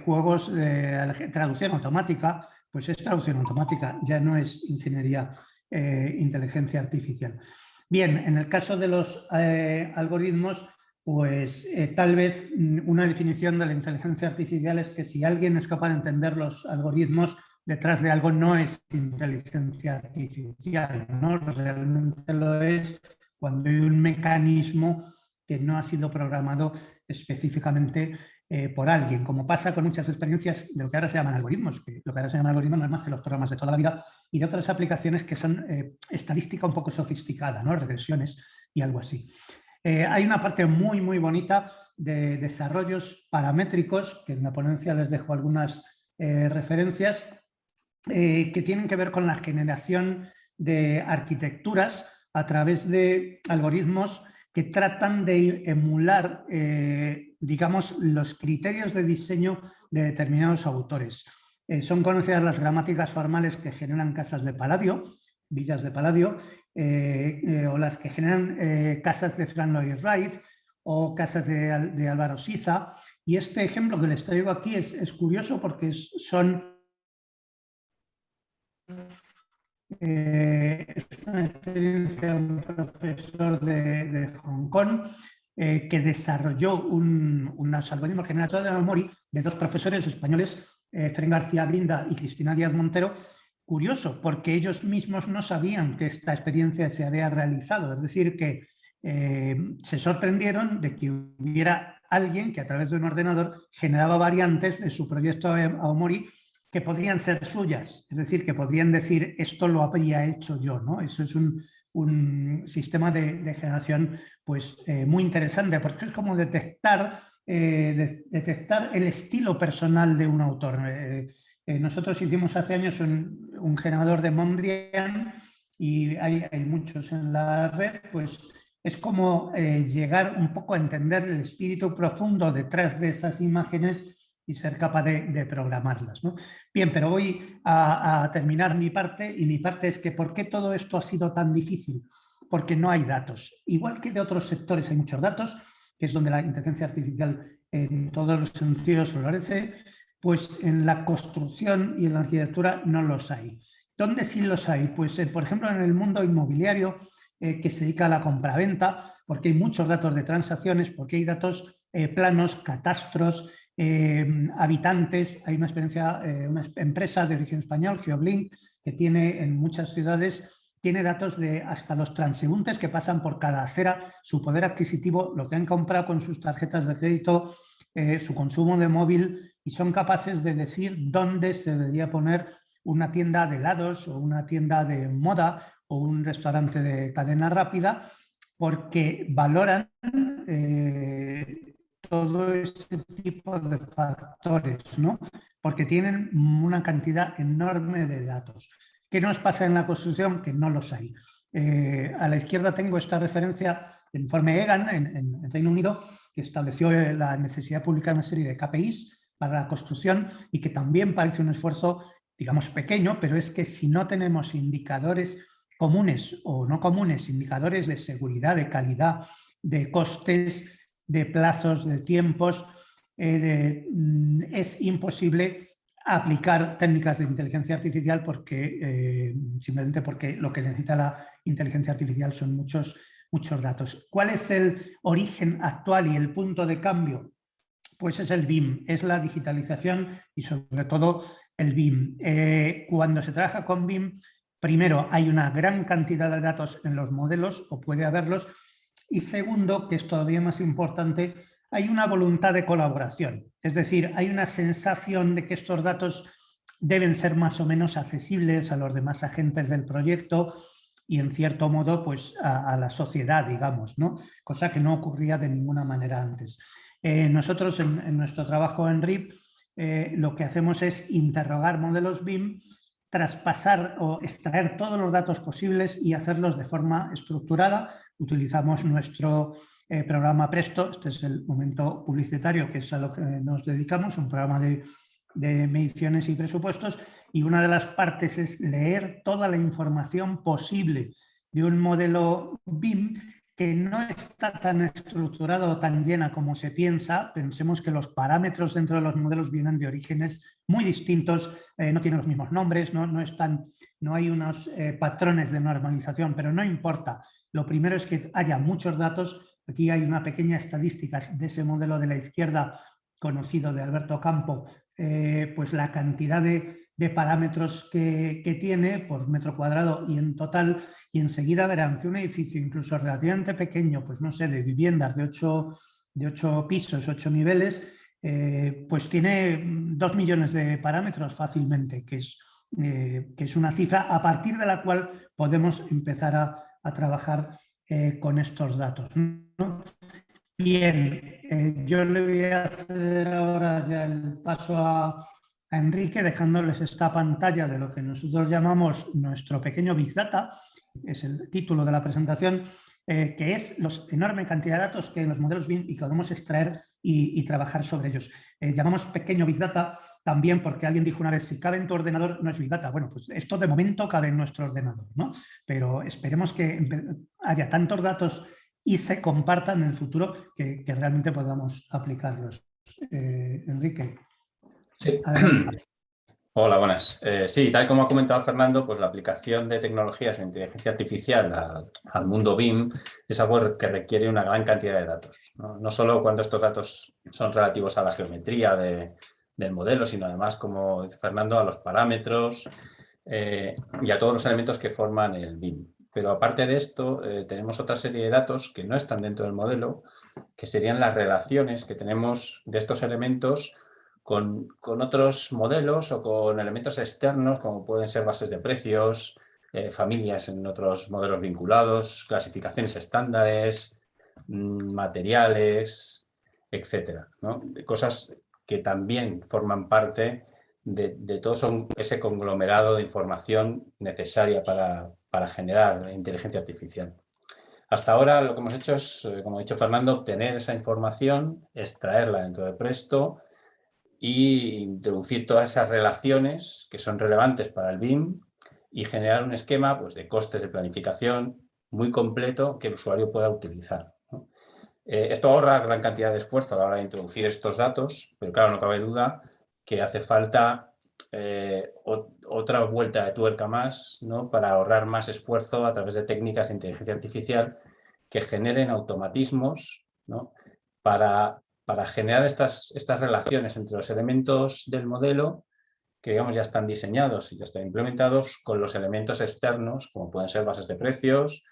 juegos de traducción automática, pues es traducción automática, ya no es ingeniería inteligencia artificial. Bien, en el caso de los algoritmos, pues tal vez una definición de la inteligencia artificial es que si alguien es capaz de entender los algoritmos, detrás de algo no es inteligencia artificial, ¿no? Realmente lo es cuando hay un mecanismo que no ha sido programado específicamente por alguien, como pasa con muchas experiencias de lo que ahora se llaman algoritmos, que lo que ahora se llaman algoritmos no es más que los programas de toda la vida, y de otras aplicaciones que son estadística un poco sofisticada, ¿no? Regresiones y algo así. Hay una parte muy, muy bonita de desarrollos paramétricos, que en la ponencia les dejo algunas referencias, que tienen que ver con la generación de arquitecturas a través de algoritmos que tratan de emular, digamos, los criterios de diseño de determinados autores. Son conocidas las gramáticas formales que generan casas de Palladio, villas de Palladio, o las que generan casas de Frank Lloyd Wright o casas de Álvaro Siza. Y este ejemplo que les traigo aquí es curioso porque son... es una experiencia de un profesor de Hong Kong que desarrolló unos algoritmos generados de memoria de dos profesores españoles, Fren García Brinda y Cristina Díaz Montero. Curioso, porque ellos mismos no sabían que esta experiencia se había realizado, es decir, que se sorprendieron de que hubiera alguien que a través de un ordenador generaba variantes de su proyecto Aomori que podrían ser suyas, es decir, que podrían decir esto lo habría hecho yo, ¿no? Eso es un sistema de generación pues, muy interesante, porque es como detectar el estilo personal de un autor. Nosotros hicimos hace años un generador de Mondrian y hay muchos en la red, pues es como llegar un poco a entender el espíritu profundo detrás de esas imágenes y ser capaz de programarlas, ¿no? Bien, pero voy a terminar mi parte, y mi parte es que ¿por qué todo esto ha sido tan difícil? Porque no hay datos. Igual que de otros sectores hay muchos datos, que es donde la inteligencia artificial en todos los sentidos florece, pues en la construcción y en la arquitectura no los hay. ¿Dónde sí los hay? Pues, por ejemplo, en el mundo inmobiliario, que se dedica a la compraventa, porque hay muchos datos de transacciones, porque hay datos planos, catastros, habitantes. Hay una empresa de origen español, Geoblink, que tiene en muchas ciudades, tiene datos de hasta los transeúntes que pasan por cada acera, su poder adquisitivo, lo que han comprado con sus tarjetas de crédito, su consumo de móvil, y son capaces de decir dónde se debería poner una tienda de helados o una tienda de moda o un restaurante de cadena rápida, porque valoran todo este tipo de factores, ¿no? Porque tienen una cantidad enorme de datos. ¿Qué nos pasa en la construcción? Que no los hay. A la izquierda tengo esta referencia del informe EGAN en Reino Unido, que estableció la necesidad de publicar una serie de KPIs para la construcción y que también parece un esfuerzo, digamos, pequeño, pero es que si no tenemos indicadores comunes o no comunes, indicadores de seguridad, de calidad, de costes, de plazos, de tiempos, es imposible aplicar técnicas de inteligencia artificial porque, simplemente porque lo que necesita la inteligencia artificial son muchos datos. ¿Cuál es el origen actual y el punto de cambio? Pues es el BIM, es la digitalización y sobre todo el BIM. Cuando se trabaja con BIM, primero hay una gran cantidad de datos en los modelos, o puede haberlos, y segundo, que es todavía más importante, hay una voluntad de colaboración. Es decir, hay una sensación de que estos datos deben ser más o menos accesibles a los demás agentes del proyecto y, en cierto modo, pues a la sociedad, digamos, ¿no? Cosa que no ocurría de ninguna manera antes. Nosotros, en nuestro trabajo en RIP, lo que hacemos es interrogar modelos BIM, traspasar o extraer todos los datos posibles y hacerlos de forma estructurada. Utilizamos nuestro programa Presto, este es el momento publicitario, que es a lo que nos dedicamos, un programa de mediciones y presupuestos, y una de las partes es leer toda la información posible de un modelo BIM que no está tan estructurado o tan llena como se piensa. Pensemos que los parámetros dentro de los modelos vienen de orígenes muy distintos, no tienen los mismos nombres, no hay unos patrones de normalización, pero no importa. Lo primero es que haya muchos datos. Aquí hay una pequeña estadística de ese modelo de la izquierda conocido de Alberto Campo, pues la cantidad de de parámetros que tiene por metro cuadrado y en total, y enseguida verán que un edificio incluso relativamente pequeño, pues no sé, de viviendas de 8 pisos, 8 niveles, pues tiene 2 millones de parámetros fácilmente, que es una cifra a partir de la cual podemos empezar a trabajar con estos datos, ¿no? Bien, yo le voy a hacer ahora ya el paso a Enrique, dejándoles esta pantalla de lo que nosotros llamamos nuestro pequeño Big Data, es el título de la presentación, que es la enorme cantidad de datos que en los modelos BIM y que podemos extraer y trabajar sobre ellos. Llamamos pequeño Big Data también porque alguien dijo una vez, si cabe en tu ordenador no es Big Data. Bueno, pues esto de momento cabe en nuestro ordenador, ¿no? Pero esperemos que haya tantos datos y se compartan en el futuro que realmente podamos aplicarlos. Enrique. Sí. Adelante. Hola, buenas. Sí, tal como ha comentado Fernando, pues la aplicación de tecnologías de inteligencia artificial al mundo BIM es algo que requiere una gran cantidad de datos, ¿no? No solo cuando estos datos son relativos a la geometría del modelo, sino además, como dice Fernando, a los parámetros y a todos los elementos que forman el BIM. Pero aparte de esto, tenemos otra serie de datos que no están dentro del modelo, que serían las relaciones que tenemos de estos elementos con otros modelos o con elementos externos, como pueden ser bases de precios, familias en otros modelos vinculados, clasificaciones estándares, materiales, etcétera, ¿no? Cosas que también forman parte de todo ese conglomerado de información necesaria para generar inteligencia artificial. Hasta ahora lo que hemos hecho es, como ha dicho Fernando, obtener esa información, extraerla dentro de Presto y introducir todas esas relaciones que son relevantes para el BIM y generar un esquema, pues, de costes de planificación muy completo que el usuario pueda utilizar, ¿no? Esto ahorra gran cantidad de esfuerzo a la hora de introducir estos datos, pero claro, no cabe duda que hace falta otra vuelta de tuerca más, ¿no?, para ahorrar más esfuerzo a través de técnicas de inteligencia artificial que generen automatismos, ¿no?, para generar estas relaciones entre los elementos del modelo que, digamos, ya están diseñados y ya están implementados con los elementos externos, como pueden ser bases de precios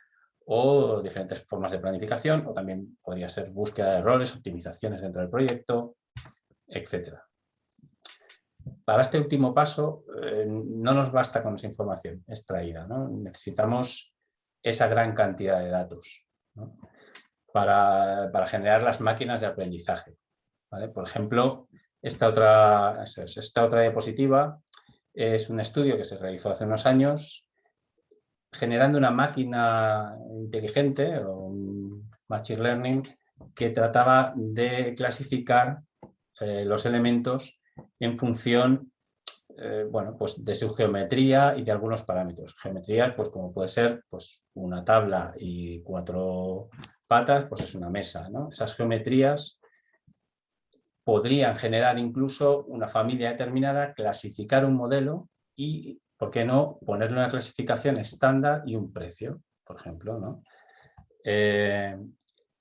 o diferentes formas de planificación, o también podría ser búsqueda de errores, optimizaciones dentro del proyecto, etcétera. Para este último paso, no nos basta con esa información extraída, ¿no? Necesitamos esa gran cantidad de datos, ¿no?, para generar las máquinas de aprendizaje, ¿vale? Por ejemplo, esta otra diapositiva es un estudio que se realizó hace unos años generando una máquina inteligente o un machine learning que trataba de clasificar los elementos en función bueno, pues de su geometría y de algunos parámetros. Geometría, pues como puede ser, pues, una tabla y 4 patas, pues es una mesa, ¿no? Esas geometrías podrían generar incluso una familia determinada, clasificar un modelo y, ¿por qué no?, ponerle una clasificación estándar y un precio, por ejemplo, ¿no?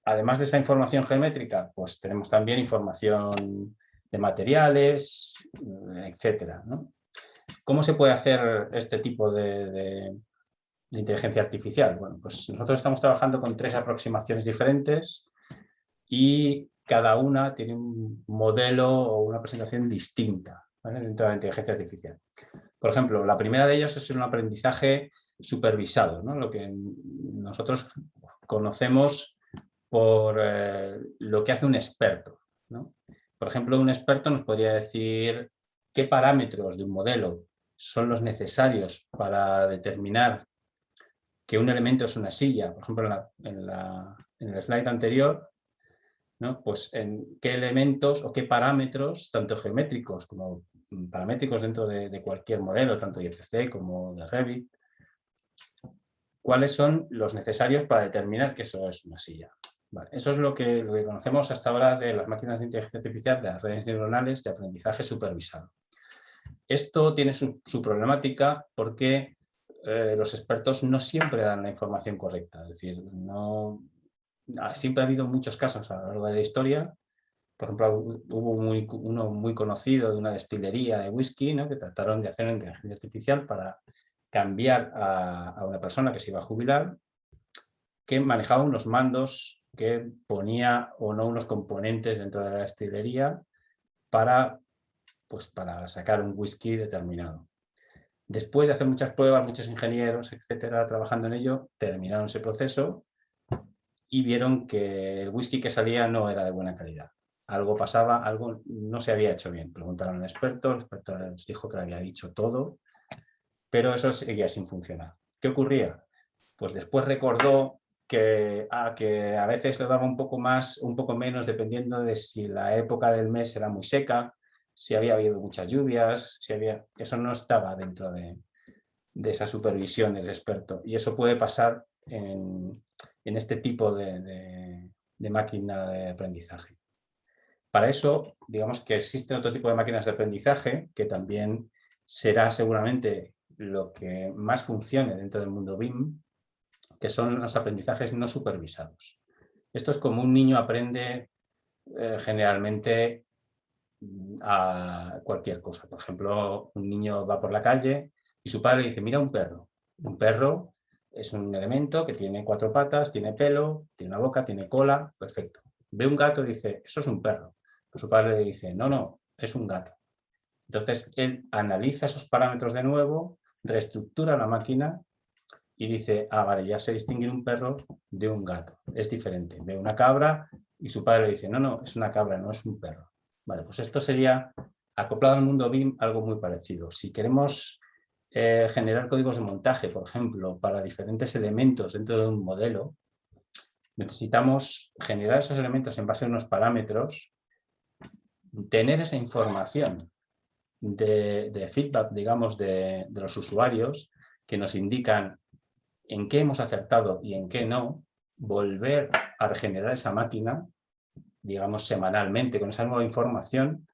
Además de esa información geométrica, pues tenemos también información de materiales, etcétera, ¿no? ¿Cómo se puede hacer este tipo de inteligencia artificial? Bueno, pues nosotros estamos trabajando con 3 aproximaciones diferentes y cada una tiene un modelo o una presentación distinta, ¿vale?, dentro de la inteligencia artificial. Por ejemplo, la primera de ellos es un aprendizaje supervisado, ¿no?, lo que nosotros conocemos por lo que hace un experto, ¿no? Por ejemplo, un experto nos podría decir qué parámetros de un modelo son los necesarios para determinar que un elemento es una silla. Por ejemplo, en el slide anterior, ¿no?, pues en qué elementos o qué parámetros, tanto geométricos como paramétricos dentro de cualquier modelo, tanto IFC como de Revit, cuáles son los necesarios para determinar que eso es una silla. Vale, eso es lo que conocemos hasta ahora de las máquinas de inteligencia artificial, de las redes neuronales de aprendizaje supervisado. Esto tiene su problemática porque los expertos no siempre dan la información correcta. Es decir, siempre ha habido muchos casos a lo largo de la historia, por ejemplo, hubo uno muy conocido de una destilería de whisky, ¿no? Que trataron de hacer una inteligencia artificial para cambiar a una persona que se iba a jubilar, que manejaba unos mandos que ponía o no unos componentes dentro de la destilería para sacar un whisky determinado. Después de hacer muchas pruebas, muchos ingenieros, etcétera, trabajando en ello, terminaron ese proceso y vieron que el whisky que salía no era de buena calidad. Algo pasaba, algo no se había hecho bien. Preguntaron al experto, el experto les dijo que le había dicho todo, pero eso seguía sin funcionar. ¿Qué ocurría? Pues después recordó que a veces le daba un poco más, un poco menos, dependiendo de si la época del mes era muy seca, si había habido muchas lluvias, eso no estaba dentro de esa supervisión del experto. Y eso puede pasar en este tipo de máquina de aprendizaje. Para eso, digamos que existen otro tipo de máquinas de aprendizaje que también será seguramente lo que más funcione dentro del mundo BIM, que son los aprendizajes no supervisados. Esto es como un niño aprende generalmente a cualquier cosa. Por ejemplo, un niño va por la calle y su padre le dice, mira un perro. Un perro es un elemento que tiene 4 patas, tiene pelo, tiene una boca, tiene cola, perfecto. Ve un gato y dice, eso es un perro. Pues su padre le dice, no, no, es un gato. Entonces, él analiza esos parámetros de nuevo, reestructura la máquina y dice, vale, ya sé distinguir un perro de un gato. Es diferente. Ve una cabra y su padre le dice, no, no, es una cabra, no es un perro. Vale, pues esto sería, acoplado al mundo BIM, algo muy parecido. Si queremos generar códigos de montaje, por ejemplo, para diferentes elementos dentro de un modelo, necesitamos generar esos elementos en base a unos parámetros, tener esa información de feedback, digamos, de los usuarios que nos indican en qué hemos acertado y en qué no, volver a regenerar esa máquina, digamos, semanalmente con esa nueva información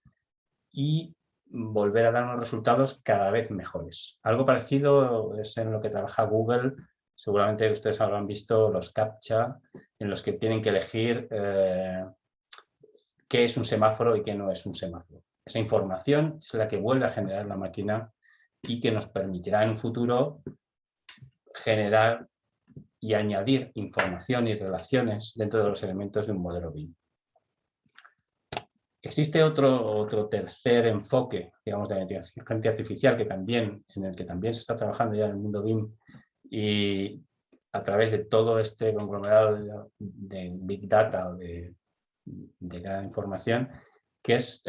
y volver a dar unos resultados cada vez mejores. Algo parecido es en lo que trabaja Google. Seguramente ustedes habrán visto los CAPTCHA, en los que tienen que elegir qué es un semáforo y qué no es un semáforo. Esa información es la que vuelve a generar la máquina y que nos permitirá en un futuro generar y añadir información y relaciones dentro de los elementos de un modelo BIM. Existe otro tercer enfoque, digamos, de la inteligencia artificial en el que también se está trabajando ya en el mundo BIM y a través de todo este conglomerado de Big Data o de gran información, que es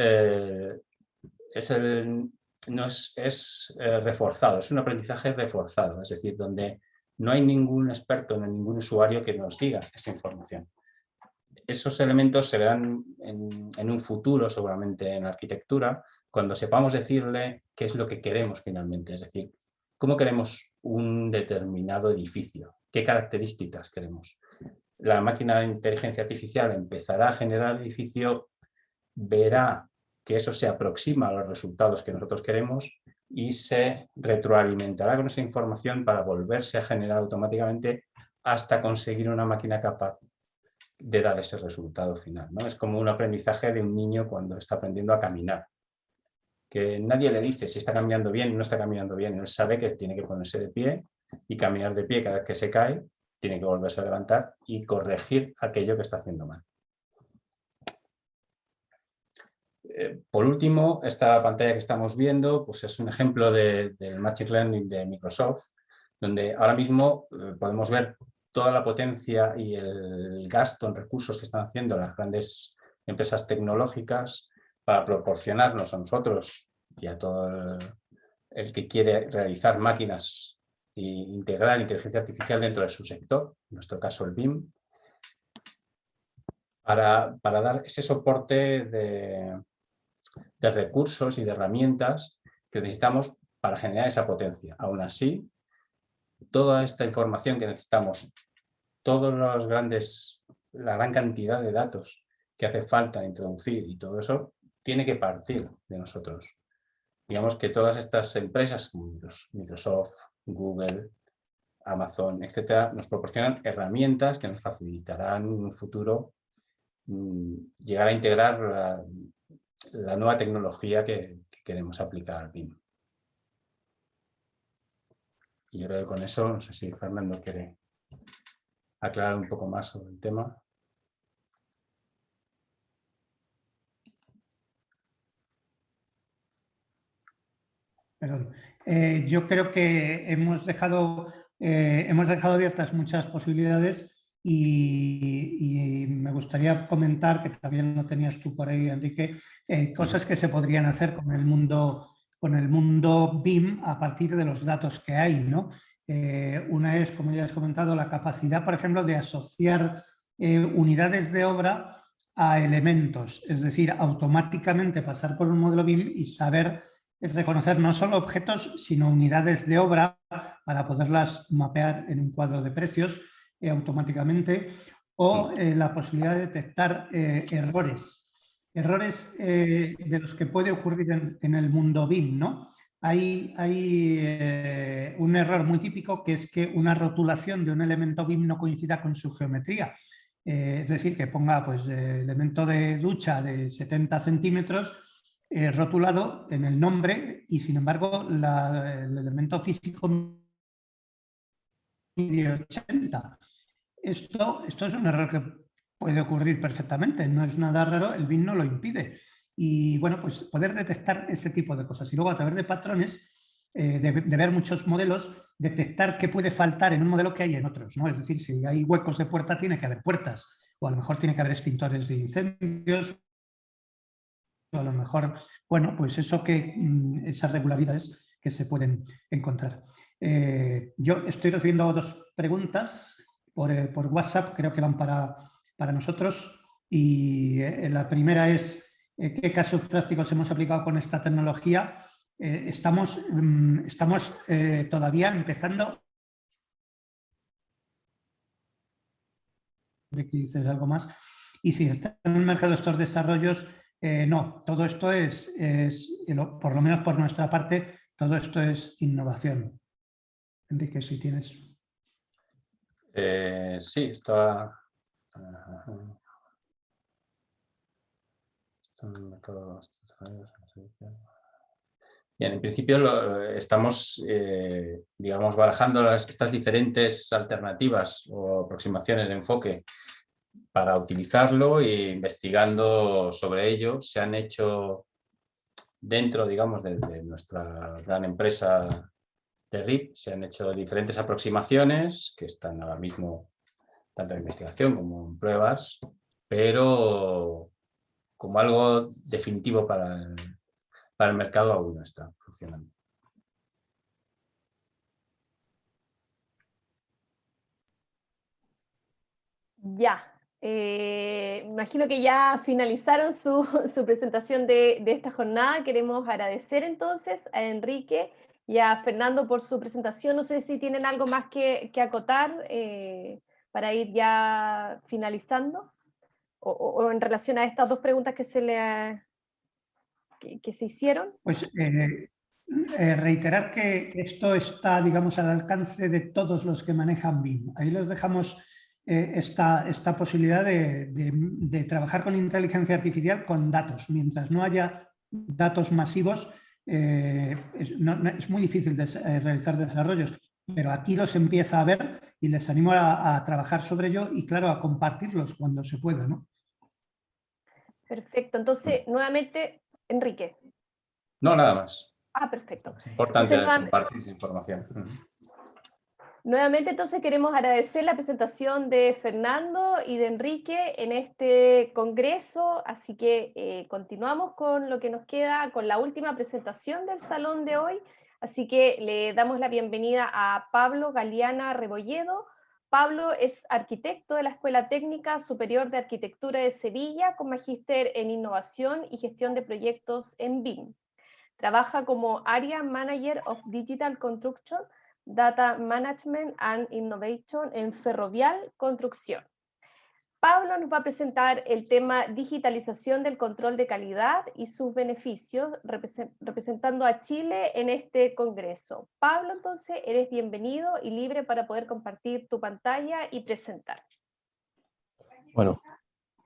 reforzado, es un aprendizaje reforzado, es decir, donde no hay ningún experto, no hay ningún usuario que nos diga esa información. Esos elementos se verán en un futuro, seguramente en arquitectura, cuando sepamos decirle qué es lo que queremos finalmente, es decir, cómo queremos un determinado edificio, qué características queremos. La máquina de inteligencia artificial empezará a generar el edificio, verá que eso se aproxima a los resultados que nosotros queremos y se retroalimentará con esa información para volverse a generar automáticamente hasta conseguir una máquina capaz de dar ese resultado final, ¿no? Es como un aprendizaje de un niño cuando está aprendiendo a caminar, que nadie le dice si está caminando bien o no está caminando bien. Él sabe que tiene que ponerse de pie y caminar de pie cada vez que se cae, tiene que volverse a levantar y corregir aquello que está haciendo mal. Por último, esta pantalla que estamos viendo pues es un ejemplo del Machine Learning de Microsoft, donde ahora mismo podemos ver toda la potencia y el gasto en recursos que están haciendo las grandes empresas tecnológicas para proporcionarnos a nosotros y a todo el que quiere realizar máquinas e integrar inteligencia artificial dentro de su sector, en nuestro caso el BIM, para dar ese soporte de recursos y de herramientas que necesitamos para generar esa potencia. Aún así, toda esta información que necesitamos, la gran cantidad de datos que hace falta introducir y todo eso, tiene que partir de nosotros. Digamos que todas estas empresas, como Microsoft, Google, Amazon, etcétera, nos proporcionan herramientas que nos facilitarán en un futuro llegar a integrar la nueva tecnología que queremos aplicar al BIM. Y yo creo que con eso, no sé si Fernando quiere aclarar un poco más sobre el tema. Perdón. Yo creo que hemos dejado abiertas muchas posibilidades y me gustaría comentar, que también lo tenías tú por ahí, Enrique, cosas que se podrían hacer con el mundo BIM a partir de los datos que hay, ¿no? Una es, como ya has comentado, la capacidad, por ejemplo, de asociar unidades de obra a elementos, es decir, automáticamente pasar por un modelo BIM y saber reconocer no solo objetos, sino unidades de obra para poderlas mapear en un cuadro de precios automáticamente, o la posibilidad de detectar errores de los que puede ocurrir en el mundo BIM, ¿no? Hay un error muy típico, que es que una rotulación de un elemento BIM no coincida con su geometría. Es decir, que ponga pues, elemento de ducha de 70 centímetros rotulado en el nombre y, sin embargo, el elemento físico mide 80. Esto es un error que puede ocurrir perfectamente, no es nada raro, el BIM no lo impide. Y bueno, pues poder detectar ese tipo de cosas. Y luego, a través de patrones, de ver muchos modelos, detectar qué puede faltar en un modelo que hay en otros, ¿no? Es decir, si hay huecos de puerta, tiene que haber puertas, o a lo mejor tiene que haber extintores de incendios, o a lo mejor, bueno, pues esas regularidades que se pueden encontrar. Yo estoy recibiendo dos preguntas por WhatsApp, creo que van para nosotros, y la primera es ¿qué casos prácticos hemos aplicado con esta tecnología? Estamos todavía empezando. ¿Que dices algo más? Y si están en el mercado estos desarrollos, no, todo esto es, por lo menos por nuestra parte, todo esto es innovación. Enrique, si tienes. Sí, está. Bien, en principio estamos, digamos, barajando estas diferentes alternativas o aproximaciones de enfoque para utilizarlo e investigando sobre ello. Se han hecho dentro, digamos, de nuestra gran empresa de RIB, se han hecho diferentes aproximaciones que están ahora mismo tanto en investigación como en pruebas, pero como algo definitivo para el mercado aún no está funcionando. Ya, imagino que ya finalizaron su presentación de esta jornada. Queremos agradecer entonces a Enrique y a Fernando por su presentación. No sé si tienen algo más que acotar para ir ya finalizando, o en relación a estas dos preguntas que se hicieron. Pues reiterar que esto está, digamos, al alcance de todos los que manejan BIM. Ahí les dejamos esta posibilidad de trabajar con inteligencia artificial con datos. Mientras no haya datos masivos, es muy difícil realizar desarrollos, pero aquí los empieza a ver y les animo a trabajar sobre ello y, claro, a compartirlos cuando se pueda, ¿no? Perfecto. Entonces, nuevamente, Enrique. No, nada más. Perfecto. Es importante Entonces, compartir esa información. Nuevamente, entonces, queremos agradecer la presentación de Fernando y de Enrique en este congreso, así que continuamos con lo que nos queda, con la última presentación del salón de hoy, así que le damos la bienvenida a Pablo Galeana Rebolledo. Pablo es arquitecto de la Escuela Técnica Superior de Arquitectura de Sevilla, con magíster en Innovación y Gestión de Proyectos en BIM. Trabaja como Area Manager of Digital Construction, Data Management and Innovation en Ferrovial Construcción. Pablo nos va a presentar el tema digitalización del control de calidad y sus beneficios, representando a Chile en este congreso. Pablo, entonces, eres bienvenido y libre para poder compartir tu pantalla y presentar. Bueno,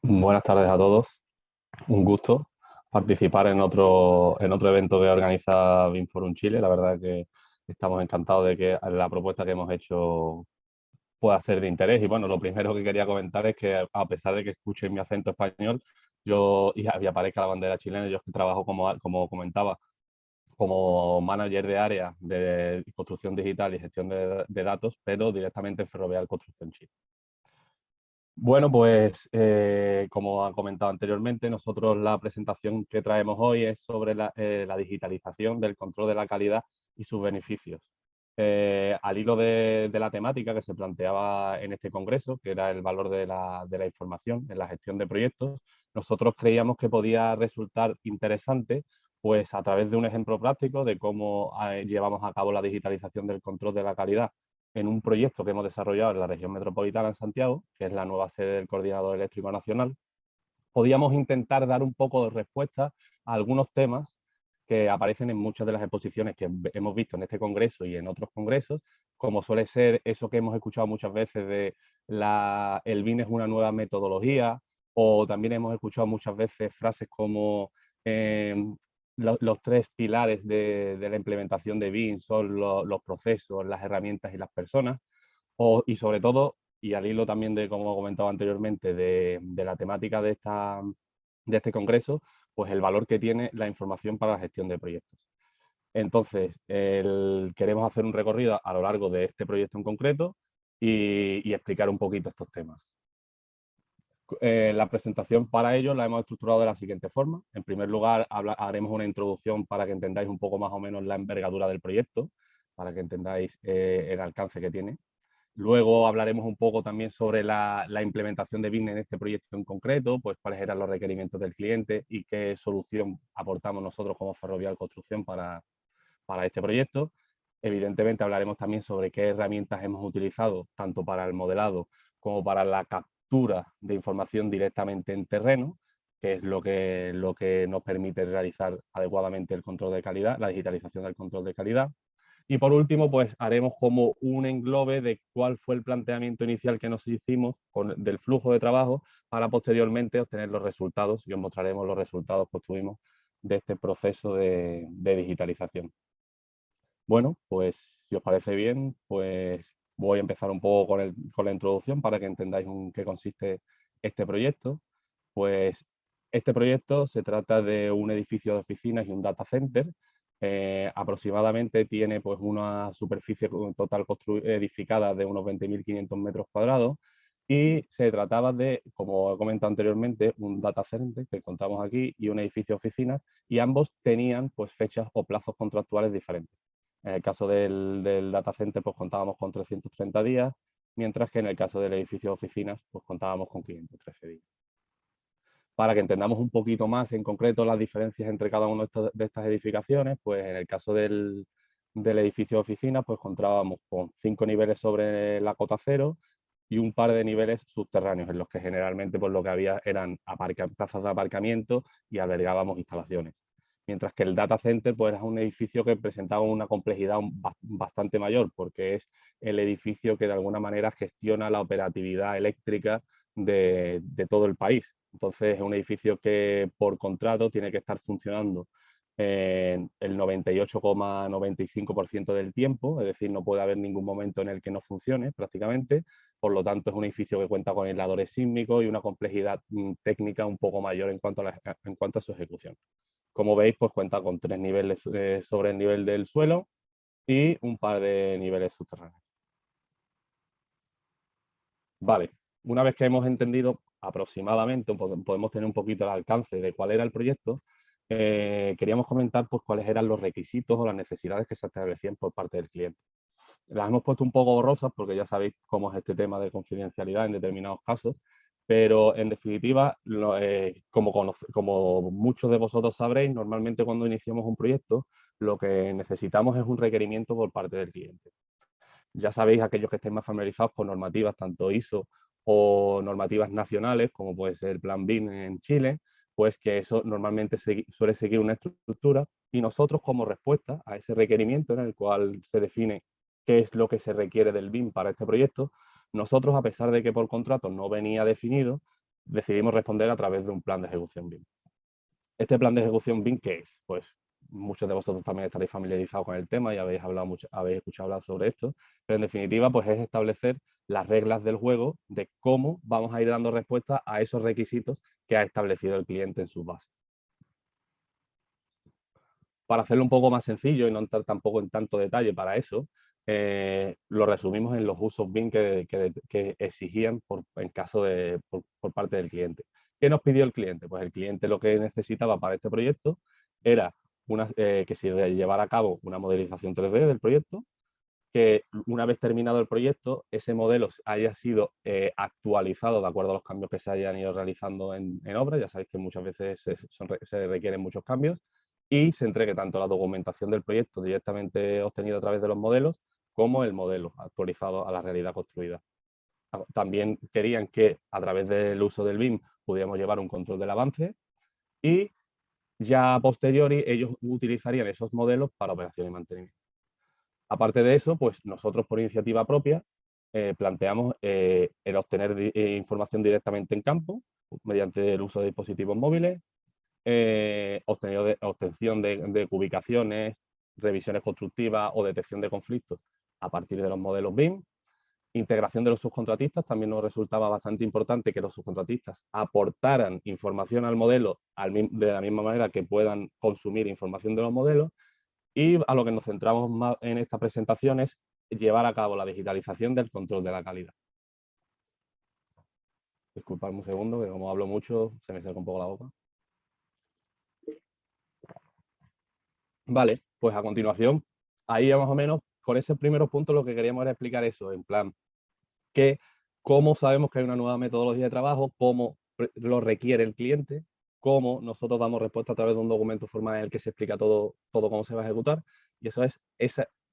Buenas tardes a todos. Un gusto participar en otro evento que organiza BIMforum Chile. La verdad que estamos encantados de que la propuesta que hemos hecho pueda ser de interés. Y bueno, lo primero que quería comentar es que a pesar de que escuchen mi acento español, y aparezca la bandera chilena, yo trabajo como comentaba, como manager de área de construcción digital y gestión de datos, pero directamente en Ferrovial Construcción Chile. Bueno, pues como han comentado anteriormente, nosotros la presentación que traemos hoy es sobre la digitalización del control de la calidad y sus beneficios. Al hilo de la temática que se planteaba en este congreso, que era el valor de la información en la gestión de proyectos, nosotros creíamos que podía resultar interesante, pues a través de un ejemplo práctico de cómo llevamos a cabo la digitalización del control de la calidad en un proyecto que hemos desarrollado en la región metropolitana en Santiago, que es la nueva sede del Coordinador Eléctrico Nacional, podíamos intentar dar un poco de respuesta a algunos temas que aparecen en muchas de las exposiciones que hemos visto en este congreso y en otros congresos, como suele ser eso que hemos escuchado muchas veces de el BIM es una nueva metodología, o también hemos escuchado muchas veces frases como los tres pilares de la implementación de BIM son los procesos, las herramientas y las personas, y sobre todo, y al hilo también de, como comentaba anteriormente, de la temática de este congreso, pues el valor que tiene la información para la gestión de proyectos. Entonces, queremos hacer un recorrido a lo largo de este proyecto en concreto y explicar un poquito estos temas. La presentación para ello la hemos estructurado de la siguiente forma. En primer lugar, haremos una introducción para que entendáis un poco más o menos la envergadura del proyecto, para que entendáis el alcance que tiene. Luego hablaremos un poco también sobre la implementación de BIM en este proyecto en concreto, pues cuáles eran los requerimientos del cliente y qué solución aportamos nosotros como Ferrovial Construcción para este proyecto. Evidentemente hablaremos también sobre qué herramientas hemos utilizado tanto para el modelado como para la captura de información directamente en terreno, que es lo que nos permite realizar adecuadamente el control de calidad, la digitalización del control de calidad. Y por último, pues haremos como un englobe de cuál fue el planteamiento inicial que nos hicimos del flujo de trabajo para posteriormente obtener los resultados y os mostraremos los resultados que obtuvimos de este proceso de digitalización. Bueno, pues si os parece bien, pues voy a empezar un poco con la introducción para que entendáis en qué consiste este proyecto. Pues este proyecto se trata de un edificio de oficinas y un data center. Aproximadamente tiene pues una superficie total edificada de unos 20.500 metros cuadrados y se trataba de, como he comentado anteriormente, un data center que contamos aquí y un edificio de oficinas, y ambos tenían pues fechas o plazos contractuales diferentes. En el caso del data center pues contábamos con 330 días, mientras que en el caso del edificio de oficinas pues contábamos con 513 días. Para que entendamos un poquito más en concreto las diferencias entre cada una de estas edificaciones, pues en el caso del edificio de oficinas pues contábamos con 5 niveles sobre la cota cero y un par de niveles subterráneos, en los que generalmente pues lo que había eran plazas de aparcamiento y albergábamos instalaciones. Mientras que el data center pues, era un edificio que presentaba una complejidad bastante mayor, porque es el edificio que de alguna manera gestiona la operatividad eléctrica de todo el país. Entonces es un edificio que por contrato tiene que estar funcionando el 98,95% del tiempo, es decir, no puede haber ningún momento en el que no funcione prácticamente. Por lo tanto, es un edificio que cuenta con aisladores sísmicos y una complejidad técnica un poco mayor en cuanto a su ejecución. Como veis, pues cuenta con 3 niveles sobre el nivel del suelo y un par de niveles subterráneos. Vale, una vez que hemos entendido aproximadamente, podemos tener un poquito el alcance de cuál era el proyecto, queríamos comentar pues, cuáles eran los requisitos o las necesidades que se establecían por parte del cliente. Las hemos puesto un poco borrosas porque ya sabéis cómo es este tema de confidencialidad en determinados casos, pero en definitiva, como muchos de vosotros sabréis, normalmente cuando iniciamos un proyecto, lo que necesitamos es un requerimiento por parte del cliente. Ya sabéis, aquellos que estéis más familiarizados con normativas, tanto ISO o normativas nacionales, como puede ser el Plan BIM en Chile, pues que eso normalmente suele seguir una estructura, y nosotros como respuesta a ese requerimiento en el cual se define qué es lo que se requiere del BIM para este proyecto, nosotros, a pesar de que por contrato no venía definido, decidimos responder a través de un plan de ejecución BIM. Este plan de ejecución BIM, ¿qué es? Pues muchos de vosotros también estaréis familiarizados con el tema y habéis escuchado hablar sobre esto, pero en definitiva pues es establecer las reglas del juego de cómo vamos a ir dando respuesta a esos requisitos que ha establecido el cliente en sus bases. Para hacerlo un poco más sencillo y no entrar tampoco en tanto detalle para eso, lo resumimos en los usos BIM que exigían en caso por parte del cliente. ¿Qué nos pidió el cliente? Pues el cliente lo que necesitaba para este proyecto era que se llevara a cabo una modelización 3D del proyecto, que una vez terminado el proyecto, ese modelo haya sido actualizado de acuerdo a los cambios que se hayan ido realizando en obra. Ya sabéis que muchas veces se requieren muchos cambios, y se entregue tanto la documentación del proyecto directamente obtenida a través de los modelos, como el modelo actualizado a la realidad construida. También querían que a través del uso del BIM pudiéramos llevar un control del avance, y ya a posteriori ellos utilizarían esos modelos para operación y mantenimiento. Aparte de eso, pues nosotros por iniciativa propia planteamos el obtener información directamente en campo mediante el uso de dispositivos móviles, obtención de ubicaciones, revisiones constructivas o detección de conflictos a partir de los modelos BIM. Integración de los subcontratistas, también nos resultaba bastante importante que los subcontratistas aportaran información al modelo de la misma manera que puedan consumir información de los modelos. Y a lo que nos centramos más en esta presentación es llevar a cabo la digitalización del control de la calidad. Disculpadme un segundo, que como hablo mucho se me seca un poco la boca. Vale, pues a continuación, ahí más o menos, con esos primeros puntos lo que queríamos era explicar eso, en plan, cómo sabemos que hay una nueva metodología de trabajo, cómo lo requiere el cliente, cómo nosotros damos respuesta a través de un documento formal en el que se explica todo cómo se va a ejecutar, y eso es,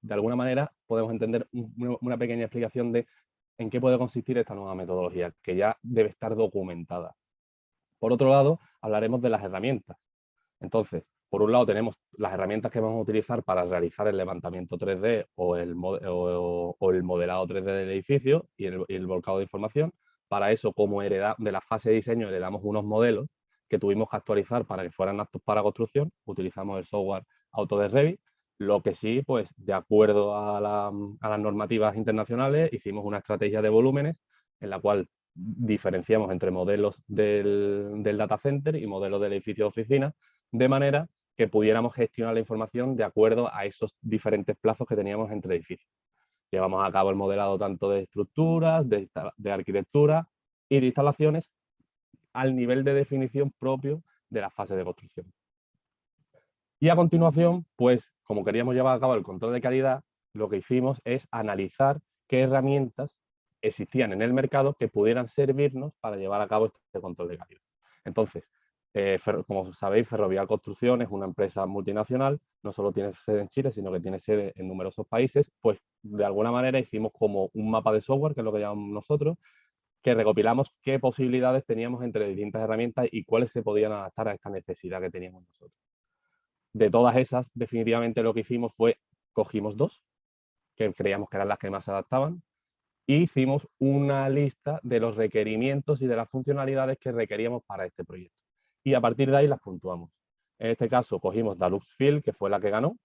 de alguna manera, podemos entender una pequeña explicación de en qué puede consistir esta nueva metodología, que ya debe estar documentada. Por otro lado, hablaremos de las herramientas. Entonces, por un lado tenemos las herramientas que vamos a utilizar para realizar el levantamiento 3D o el modelado 3D del edificio y el volcado de información. Para eso, como heredad de la fase de diseño, heredamos unos modelos que tuvimos que actualizar para que fueran aptos para construcción. Utilizamos el software Autodesk Revit. Lo que sí, pues de acuerdo a las normativas internacionales, hicimos una estrategia de volúmenes en la cual diferenciamos entre modelos del data center y modelos del edificio de oficina, de manera que pudiéramos gestionar la información de acuerdo a esos diferentes plazos que teníamos entre edificios. Llevamos a cabo el modelado tanto de estructuras, de arquitectura y de instalaciones al nivel de definición propio de la fase de construcción. Y a continuación, pues como queríamos llevar a cabo el control de calidad, lo que hicimos es analizar qué herramientas existían en el mercado que pudieran servirnos para llevar a cabo este control de calidad. Entonces, como sabéis, Ferrovial Construcción es una empresa multinacional, no solo tiene sede en Chile, sino que tiene sede en numerosos países. Pues de alguna manera hicimos como un mapa de software, que es lo que llamamos nosotros, que recopilamos qué posibilidades teníamos entre distintas herramientas y cuáles se podían adaptar a esta necesidad que teníamos nosotros. De todas esas, definitivamente lo que hicimos fue, cogimos dos, que creíamos que eran las que más se adaptaban, y hicimos una lista de los requerimientos y de las funcionalidades que requeríamos para este proyecto. Y a partir de ahí las puntuamos. En este caso cogimos Daluxfield, que fue la que ganó,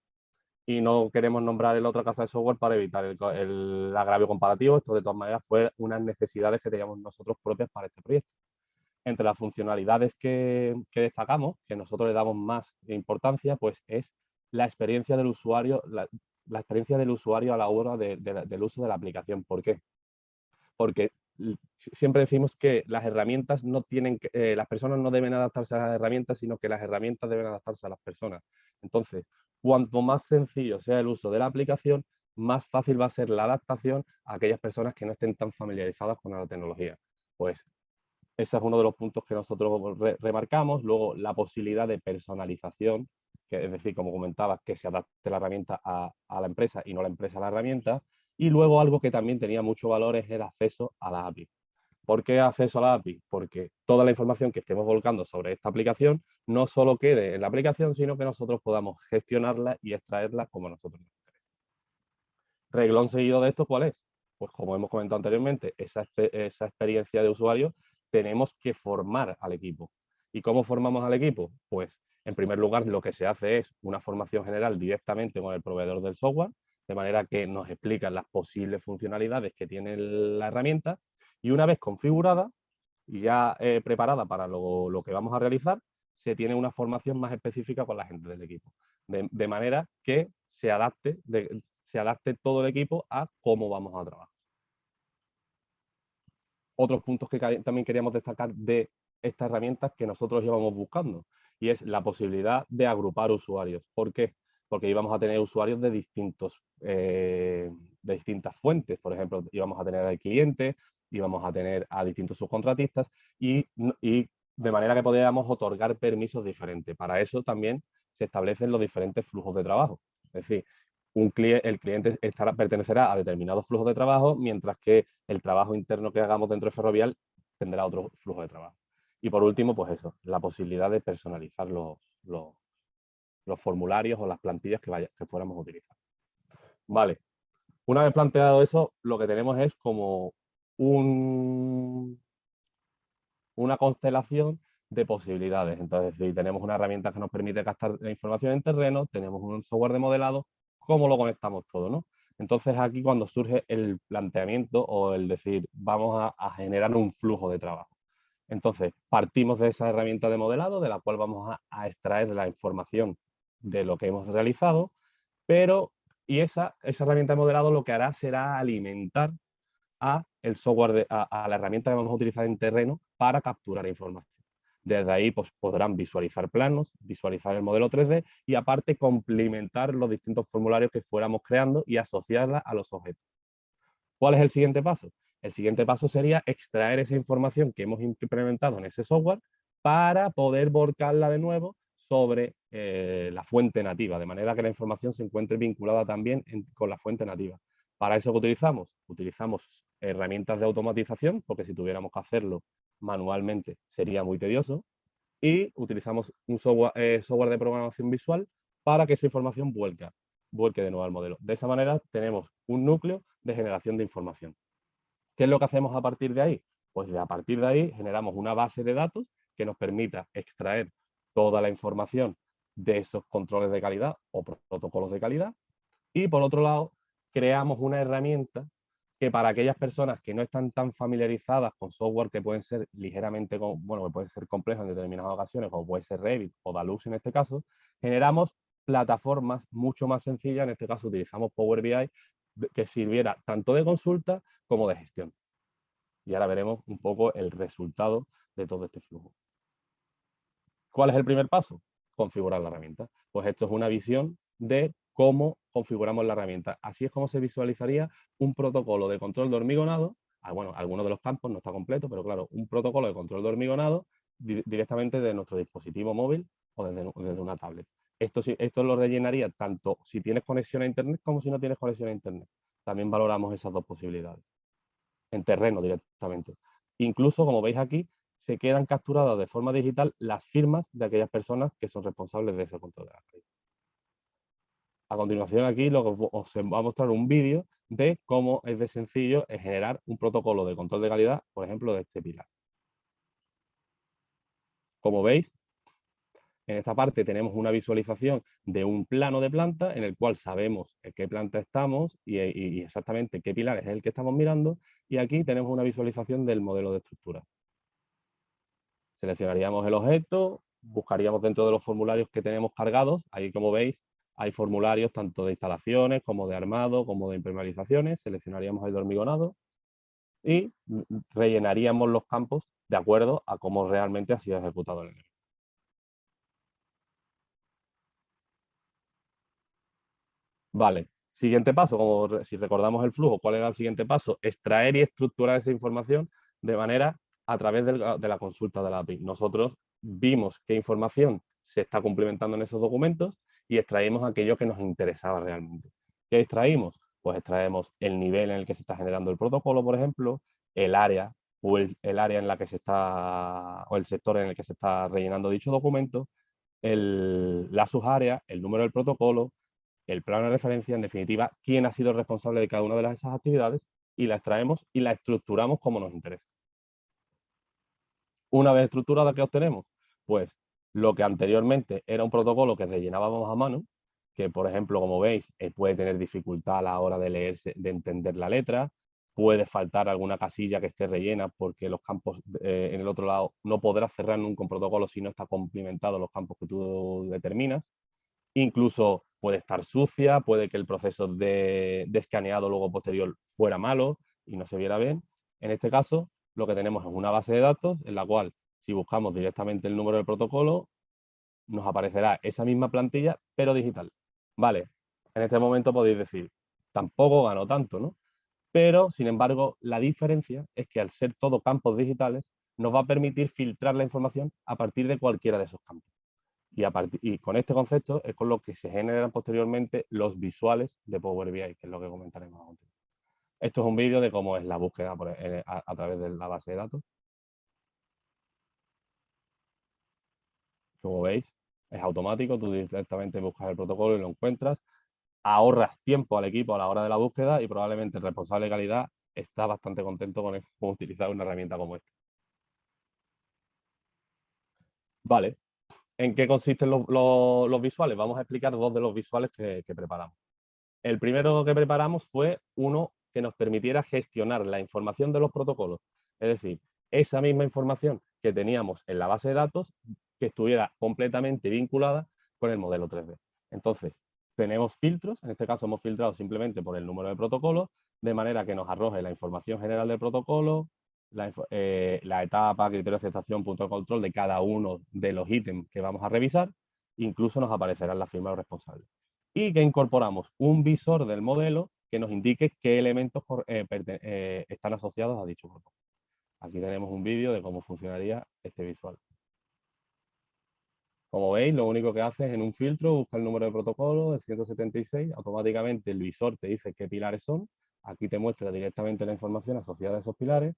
y no queremos nombrar la otra casa de software para evitar el agravio comparativo. Esto de todas maneras fue unas necesidades que teníamos nosotros propias para este proyecto. Entre las funcionalidades que destacamos, que nosotros le damos más importancia, pues es la experiencia del usuario, la experiencia del usuario a la hora del uso de la aplicación. ¿Por qué? Porque siempre decimos que las herramientas no tienen las personas no deben adaptarse a las herramientas, sino que las herramientas deben adaptarse a las personas. Entonces, cuanto más sencillo sea el uso de la aplicación, más fácil va a ser la adaptación a aquellas personas que no estén tan familiarizadas con la tecnología. Pues ese es uno de los puntos que nosotros remarcamos. Luego, la posibilidad de personalización, que es decir, como comentaba, que se adapte la herramienta a la empresa y no la empresa a la herramienta. Y luego algo que también tenía mucho valor es el acceso a la API. ¿Por qué acceso a la API? Porque toda la información que estemos volcando sobre esta aplicación no solo quede en la aplicación, sino que nosotros podamos gestionarla y extraerla como nosotros nos interesa. Reglón seguido de esto, ¿cuál es? Pues como hemos comentado anteriormente, esa experiencia de usuario tenemos que formar al equipo. ¿Y cómo formamos al equipo? Pues, en primer lugar, lo que se hace es una formación general directamente con el proveedor del software, de manera que nos explican las posibles funcionalidades que tiene la herramienta, y una vez configurada y ya preparada para lo que vamos a realizar, se tiene una formación más específica con la gente del equipo, de manera que se adapte todo el equipo a cómo vamos a trabajar. Otros puntos que también queríamos destacar de estas herramientas que nosotros íbamos buscando, y es la posibilidad de agrupar usuarios. ¿Por qué? Porque íbamos a tener usuarios de distintas fuentes. Por ejemplo, íbamos a tener al cliente, íbamos a tener a distintos subcontratistas y de manera que podíamos otorgar permisos diferentes. Para eso también se establecen los diferentes flujos de trabajo. Es decir, el cliente pertenecerá a determinados flujos de trabajo, mientras que el trabajo interno que hagamos dentro de Ferrovial tendrá otro flujo de trabajo. Y por último, pues eso, la posibilidad de personalizar los formularios o las plantillas que fuéramos a utilizar. Vale, una vez planteado eso, lo que tenemos es como una constelación de posibilidades. Entonces, si tenemos una herramienta que nos permite captar la información en terreno, tenemos un software de modelado, ¿cómo lo conectamos todo, no? Entonces, aquí cuando surge el planteamiento o el decir, vamos a generar un flujo de trabajo. Entonces, partimos de esa herramienta de modelado, de la cual vamos a extraer la información de lo que hemos realizado, y esa herramienta de modelado lo que hará será alimentar el software, a la herramienta que vamos a utilizar en terreno para capturar información. Desde ahí pues, podrán visualizar planos, visualizar el modelo 3D y aparte complementar los distintos formularios que fuéramos creando y asociarla a los objetos. ¿Cuál es el siguiente paso? El siguiente paso sería extraer esa información que hemos implementado en ese software para poder volcarla de nuevo sobre la fuente nativa, de manera que la información se encuentre vinculada también con la fuente nativa. ¿Para eso qué utilizamos? Utilizamos herramientas de automatización, porque si tuviéramos que hacerlo manualmente sería muy tedioso, y utilizamos un software de programación visual para que esa información vuelque de nuevo al modelo. De esa manera tenemos un núcleo de generación de información. ¿Qué es lo que hacemos a partir de ahí? Pues a partir de ahí generamos una base de datos que nos permita extraer toda la información de esos controles de calidad o protocolos de calidad, y por otro lado creamos una herramienta que para aquellas personas que no están tan familiarizadas con software que pueden ser ligeramente, que pueden ser complejos en determinadas ocasiones, como puede ser Revit o Dalux en este caso, generamos plataformas mucho más sencillas. En este caso utilizamos Power BI, que sirviera tanto de consulta como de gestión. Y ahora veremos un poco el resultado de todo este flujo. ¿Cuál es el primer paso? Configurar la herramienta. Pues esto es una visión de cómo configuramos la herramienta. Así es como se visualizaría un protocolo de control de hormigonado. Bueno, algunos de los campos no está completo, pero claro, un protocolo de control de hormigonado directamente de nuestro dispositivo móvil o desde una tablet. Esto lo rellenaría tanto si tienes conexión a Internet como si no tienes conexión a Internet. También valoramos esas dos posibilidades. En terreno directamente. Incluso, como veis aquí, se quedan capturadas de forma digital las firmas de aquellas personas que son responsables de ese control de la calidad. A continuación aquí os va a mostrar un vídeo de cómo es de sencillo generar un protocolo de control de calidad, por ejemplo, de este pilar. Como veis, en esta parte tenemos una visualización de un plano de planta en el cual sabemos en qué planta estamos y exactamente qué pilar es el que estamos mirando, y aquí tenemos una visualización del modelo de estructura. Seleccionaríamos el objeto, buscaríamos dentro de los formularios que tenemos cargados. Ahí, como veis, hay formularios tanto de instalaciones como de armado, como de impermeabilizaciones. Seleccionaríamos el de hormigonado y rellenaríamos los campos de acuerdo a cómo realmente ha sido ejecutado el elemento. Vale, siguiente paso, como si recordamos el flujo, ¿cuál era el siguiente paso? Extraer y estructurar esa información de manera a través de la consulta de la API. Nosotros vimos qué información se está complementando en esos documentos y extraímos aquello que nos interesaba realmente. ¿Qué extraímos? Pues extraemos el nivel en el que se está generando el protocolo, por ejemplo, el área o el área en la que se está, o el sector en el que se está rellenando dicho documento, la subárea, el número del protocolo, el plano de referencia, en definitiva, quién ha sido responsable de cada una de esas actividades, y la extraemos y la estructuramos como nos interesa. Una vez estructurada, ¿qué obtenemos? Pues lo que anteriormente era un protocolo que rellenábamos a mano, que por ejemplo, como veis, puede tener dificultad a la hora de leerse, de entender la letra, puede faltar alguna casilla que esté rellena porque los campos en el otro lado no podrás cerrar nunca un protocolo si no está complementado los campos que tú determinas. Incluso puede estar sucia, puede que el proceso de escaneado luego posterior fuera malo y no se viera bien. En este caso, lo que tenemos es una base de datos en la cual, si buscamos directamente el número del protocolo, nos aparecerá esa misma plantilla, pero digital. Vale, en este momento podéis decir, tampoco gano tanto, ¿no? Pero, sin embargo, la diferencia es que al ser todo campos digitales, nos va a permitir filtrar la información a partir de cualquiera de esos campos. Y con este concepto es con lo que se generan posteriormente los visuales de Power BI, que es lo que comentaremos a continuación. Esto es un vídeo de cómo es la búsqueda a través de la base de datos. Como veis, es automático, tú directamente buscas el protocolo y lo encuentras, ahorras tiempo al equipo a la hora de la búsqueda y probablemente el responsable de calidad está bastante contento con utilizar una herramienta como esta. Vale, ¿en qué consisten los visuales? Vamos a explicar dos de los visuales que preparamos. El primero que preparamos fue uno que nos permitiera gestionar la información de los protocolos, es decir, esa misma información que teníamos en la base de datos que estuviera completamente vinculada con el modelo 3D. Entonces, tenemos filtros, en este caso hemos filtrado simplemente por el número de protocolos, de manera que nos arroje la información general del protocolo, la etapa, criterio de aceptación, punto de control de cada uno de los ítems que vamos a revisar, incluso nos aparecerán las firmas responsables. Y que incorporamos un visor del modelo que nos indique qué elementos están asociados a dicho protocolo. Aquí tenemos un vídeo de cómo funcionaría este visual. Como veis, lo único que hace es en un filtro, busca el número de protocolo, el 176, automáticamente el visor te dice qué pilares son, aquí te muestra directamente la información asociada a esos pilares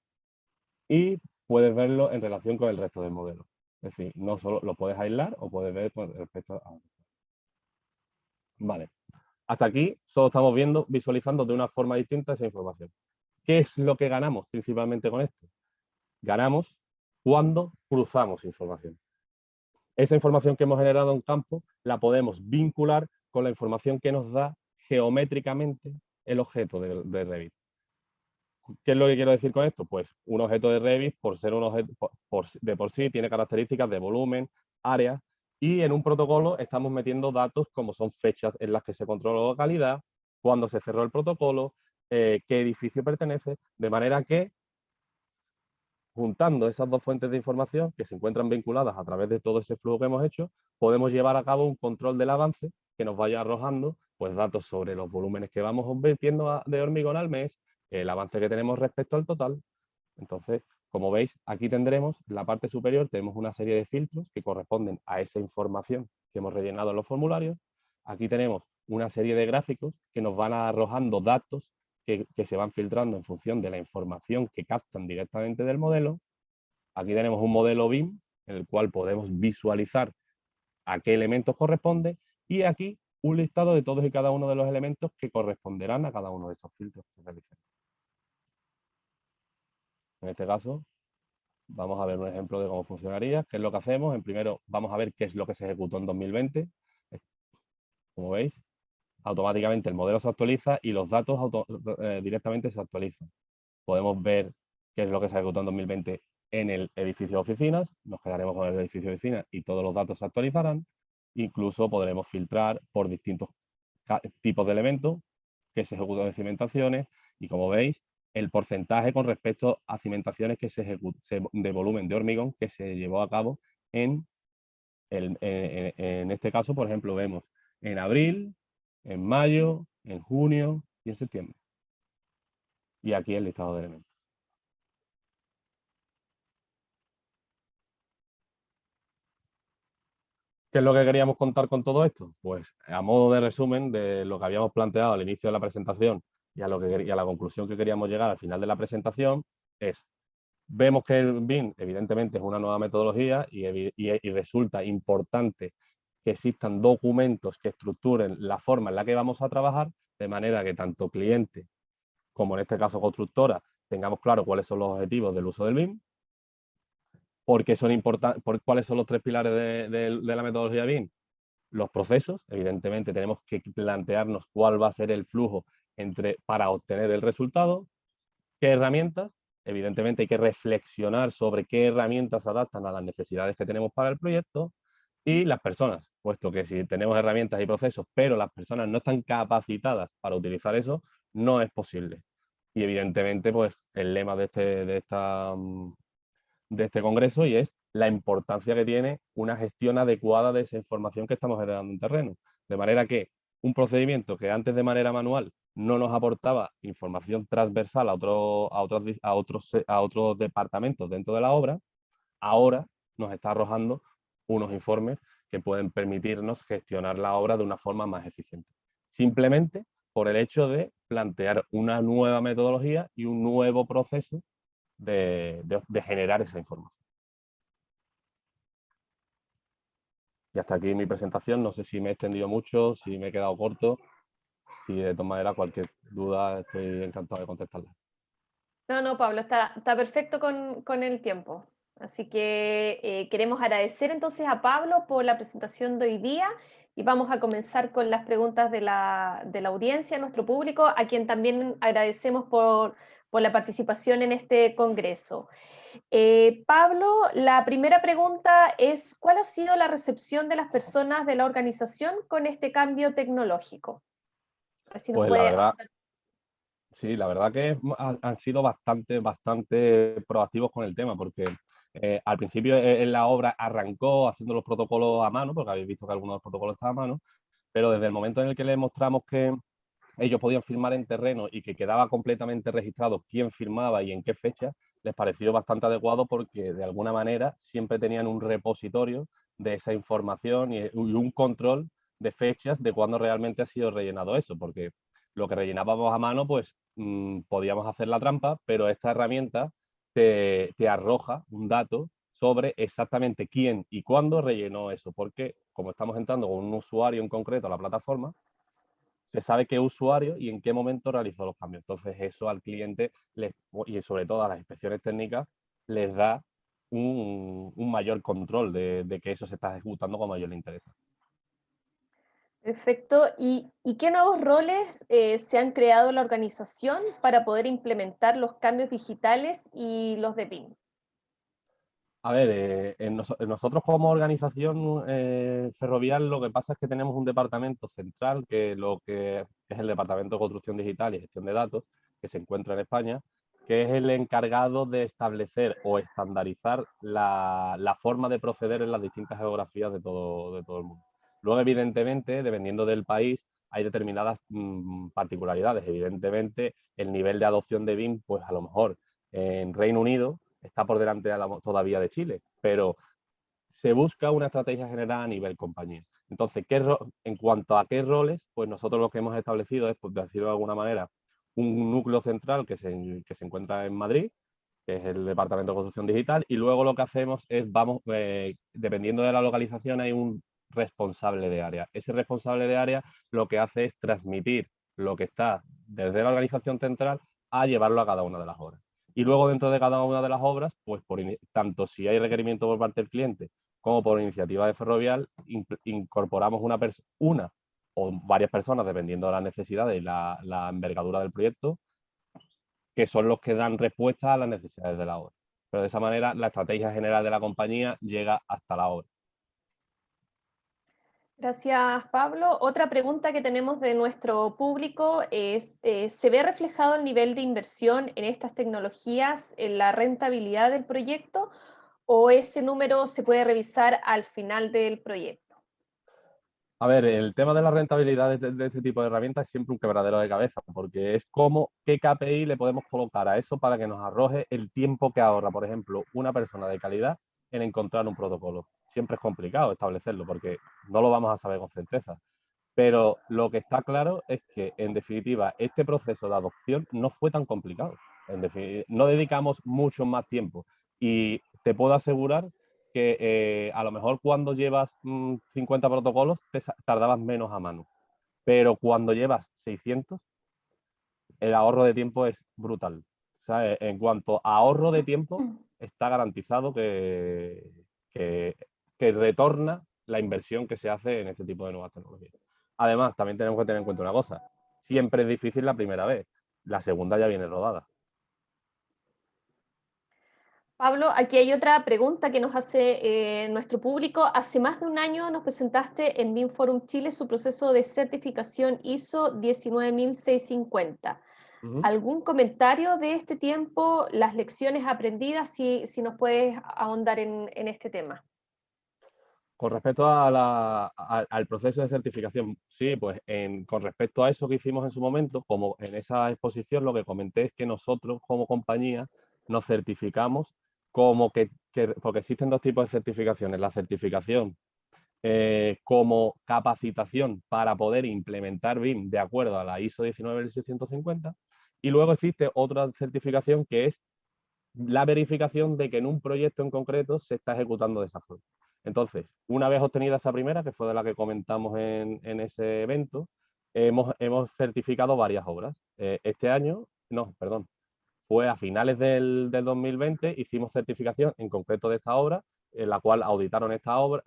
y puedes verlo en relación con el resto del modelo. Es decir, no solo lo puedes aislar o puedes ver con respecto a... Vale. Hasta aquí solo estamos visualizando de una forma distinta esa información. ¿Qué es lo que ganamos principalmente con esto? Ganamos cuando cruzamos información. Esa información que hemos generado en campo la podemos vincular con la información que nos da geométricamente el objeto de Revit. ¿Qué es lo que quiero decir con esto? Pues un objeto de Revit, por ser un objeto de por sí, tiene características de volumen, área, y en un protocolo estamos metiendo datos como son fechas en las que se controló la calidad, cuándo se cerró el protocolo, qué edificio pertenece, de manera que juntando esas dos fuentes de información que se encuentran vinculadas a través de todo ese flujo que hemos hecho, podemos llevar a cabo un control del avance que nos vaya arrojando pues, datos sobre los volúmenes que vamos vertiendo de hormigón al mes, el avance que tenemos respecto al total. Entonces, como veis, aquí tendremos, en la parte superior, tenemos una serie de filtros que corresponden a esa información que hemos rellenado en los formularios. Aquí tenemos una serie de gráficos que nos van arrojando datos que se van filtrando en función de la información que captan directamente del modelo. Aquí tenemos un modelo BIM en el cual podemos visualizar a qué elementos corresponde y aquí un listado de todos y cada uno de los elementos que corresponderán a cada uno de esos filtros que realicemos. En este caso, vamos a ver un ejemplo de cómo funcionaría, qué es lo que hacemos. En primero, vamos a ver qué es lo que se ejecutó en 2020. Como veis, automáticamente el modelo se actualiza y los datos directamente se actualizan. Podemos ver qué es lo que se ejecutó en 2020 en el edificio de oficinas, nos quedaremos con el edificio de oficinas y todos los datos se actualizarán. Incluso podremos filtrar por distintos tipos de elementos que se ejecutan en cimentaciones y como veis, el porcentaje con respecto a cimentaciones que de volumen de hormigón que se llevó a cabo en este caso, por ejemplo, vemos en abril, en mayo, en junio y en septiembre. Y aquí el listado de elementos. ¿Qué es lo que queríamos contar con todo esto? Pues a modo de resumen de lo que habíamos planteado al inicio de la presentación y a la conclusión que queríamos llegar al final de la presentación es, vemos que el BIM evidentemente es una nueva metodología y resulta importante que existan documentos que estructuren la forma en la que vamos a trabajar, de manera que tanto cliente como en este caso constructora tengamos claro cuáles son los objetivos del uso del BIM. ¿Por qué son importantes? ¿Cuáles son los 3 pilares de la metodología BIM? Los procesos, evidentemente tenemos que plantearnos cuál va a ser el flujo para obtener el resultado. ¿Qué herramientas? Evidentemente hay que reflexionar sobre qué herramientas se adaptan a las necesidades que tenemos para el proyecto. Y las personas, puesto que si tenemos herramientas y procesos, pero las personas no están capacitadas para utilizar eso, no es posible. Y evidentemente, pues el lema de este congreso y es la importancia que tiene una gestión adecuada de esa información que estamos generando en terreno. De manera que un procedimiento que antes de manera manual no nos aportaba información transversal a otros departamentos dentro de la obra, ahora nos está arrojando unos informes que pueden permitirnos gestionar la obra de una forma más eficiente. Simplemente por el hecho de plantear una nueva metodología y un nuevo proceso de generar esa información. Y hasta aquí mi presentación. No sé si me he extendido mucho, si me he quedado corto. Si de todas maneras cualquier duda estoy encantado de contestarla. No, Pablo, está perfecto con el tiempo. Así que queremos agradecer entonces a Pablo por la presentación de hoy día y vamos a comenzar con las preguntas de la audiencia, nuestro público, a quien también agradecemos por la participación en este congreso. Pablo, la primera pregunta es, ¿cuál ha sido la recepción de las personas de la organización con este cambio tecnológico? Así nos Pues puede... la verdad que han sido bastante proactivos con el tema, porque al principio en la obra arrancó haciendo los protocolos a mano, porque habéis visto que algunos de los protocolos estaban a mano, pero desde el momento en el que les mostramos que ellos podían firmar en terreno y que quedaba completamente registrado quién firmaba y en qué fecha, les pareció bastante adecuado porque de alguna manera siempre tenían un repositorio de esa información y un control de fechas de cuándo realmente ha sido rellenado eso, porque lo que rellenábamos a mano, pues podíamos hacer la trampa, pero esta herramienta te arroja un dato sobre exactamente quién y cuándo rellenó eso, porque como estamos entrando con un usuario en concreto a la plataforma, se sabe qué usuario y en qué momento realizó los cambios. Entonces eso al cliente y sobre todo a las inspecciones técnicas les da un mayor control de que eso se está ejecutando como a ellos les interesa. Perfecto. ¿Y qué nuevos roles se han creado en la organización para poder implementar los cambios digitales y los de BIM? A ver, nosotros como organización ferrovial lo que pasa es que tenemos un departamento central, que es el Departamento de Construcción Digital y Gestión de Datos, que se encuentra en España, que es el encargado de establecer o estandarizar la forma de proceder en las distintas geografías de todo el mundo. Luego, evidentemente, dependiendo del país, hay determinadas particularidades. Evidentemente, el nivel de adopción de BIM, pues a lo mejor en Reino Unido está por delante todavía de Chile, pero se busca una estrategia general a nivel compañía. Entonces, en cuanto a qué roles, pues nosotros lo que hemos establecido es, por decirlo de alguna manera, un núcleo central que se encuentra en Madrid, que es el Departamento de Construcción Digital, y luego lo que hacemos es, dependiendo de la localización, hay un responsable de área. Ese responsable de área lo que hace es transmitir lo que está desde la organización central a llevarlo a cada una de las obras. Y luego dentro de cada una de las obras, pues tanto si hay requerimiento por parte del cliente como por iniciativa de Ferrovial, incorporamos una o varias personas, dependiendo de las necesidades y la envergadura del proyecto, que son los que dan respuesta a las necesidades de la obra. Pero de esa manera la estrategia general de la compañía llega hasta la obra. Gracias, Pablo. Otra pregunta que tenemos de nuestro público es, ¿se ve reflejado el nivel de inversión en estas tecnologías en la rentabilidad del proyecto o ese número se puede revisar al final del proyecto? A ver, el tema de la rentabilidad de este tipo de herramientas es siempre un quebradero de cabeza, porque es como qué KPI le podemos colocar a eso para que nos arroje el tiempo que ahorra, por ejemplo, una persona de calidad en encontrar un protocolo. Siempre es complicado establecerlo porque no lo vamos a saber con certeza. Pero lo que está claro es que, en definitiva, este proceso de adopción no fue tan complicado. No dedicamos mucho más tiempo. Y te puedo asegurar que a lo mejor cuando llevas 50 protocolos tardabas menos a mano. Pero cuando llevas 600, el ahorro de tiempo es brutal. O sea, en cuanto a ahorro de tiempo, está garantizado que retorna la inversión que se hace en este tipo de nuevas tecnologías. Además, también tenemos que tener en cuenta una cosa. Siempre es difícil la primera vez. La segunda ya viene rodada. Pablo, aquí hay otra pregunta que nos hace nuestro público. Hace más de un año nos presentaste en BIMforum Chile su proceso de certificación ISO 19650. ¿Algún comentario de este tiempo, las lecciones aprendidas, si nos puedes ahondar en este tema? Con respecto al proceso de certificación, sí, pues con respecto a eso que hicimos en su momento, como en esa exposición lo que comenté es que nosotros como compañía nos certificamos porque existen dos tipos de certificaciones. La certificación como capacitación para poder implementar BIM de acuerdo a la ISO 19650 y luego existe otra certificación que es la verificación de que en un proyecto en concreto se está ejecutando de esa forma. Entonces, una vez obtenida esa primera, que fue de la que comentamos en ese evento, hemos certificado varias obras. Este año, no, perdón, fue a finales del 2020, hicimos certificación en concreto de esta obra, en la cual auditaron esta obra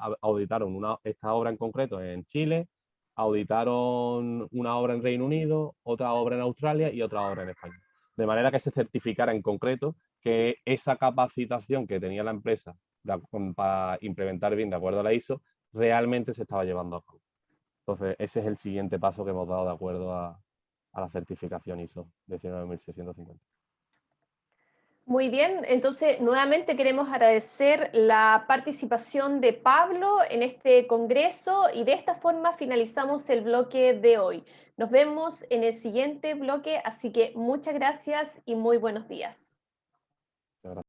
en concreto en Chile, auditaron una obra en Reino Unido, otra obra en Australia y otra obra en España. De manera que se certificara en concreto que esa capacitación que tenía la empresa para implementar bien de acuerdo a la ISO realmente se estaba llevando a cabo. Entonces, ese es el siguiente paso que hemos dado de acuerdo a la certificación ISO 19650. Muy bien, entonces nuevamente queremos agradecer la participación de Pablo en este congreso y de esta forma finalizamos el bloque de hoy. Nos vemos en el siguiente bloque, así que muchas gracias y muy buenos días.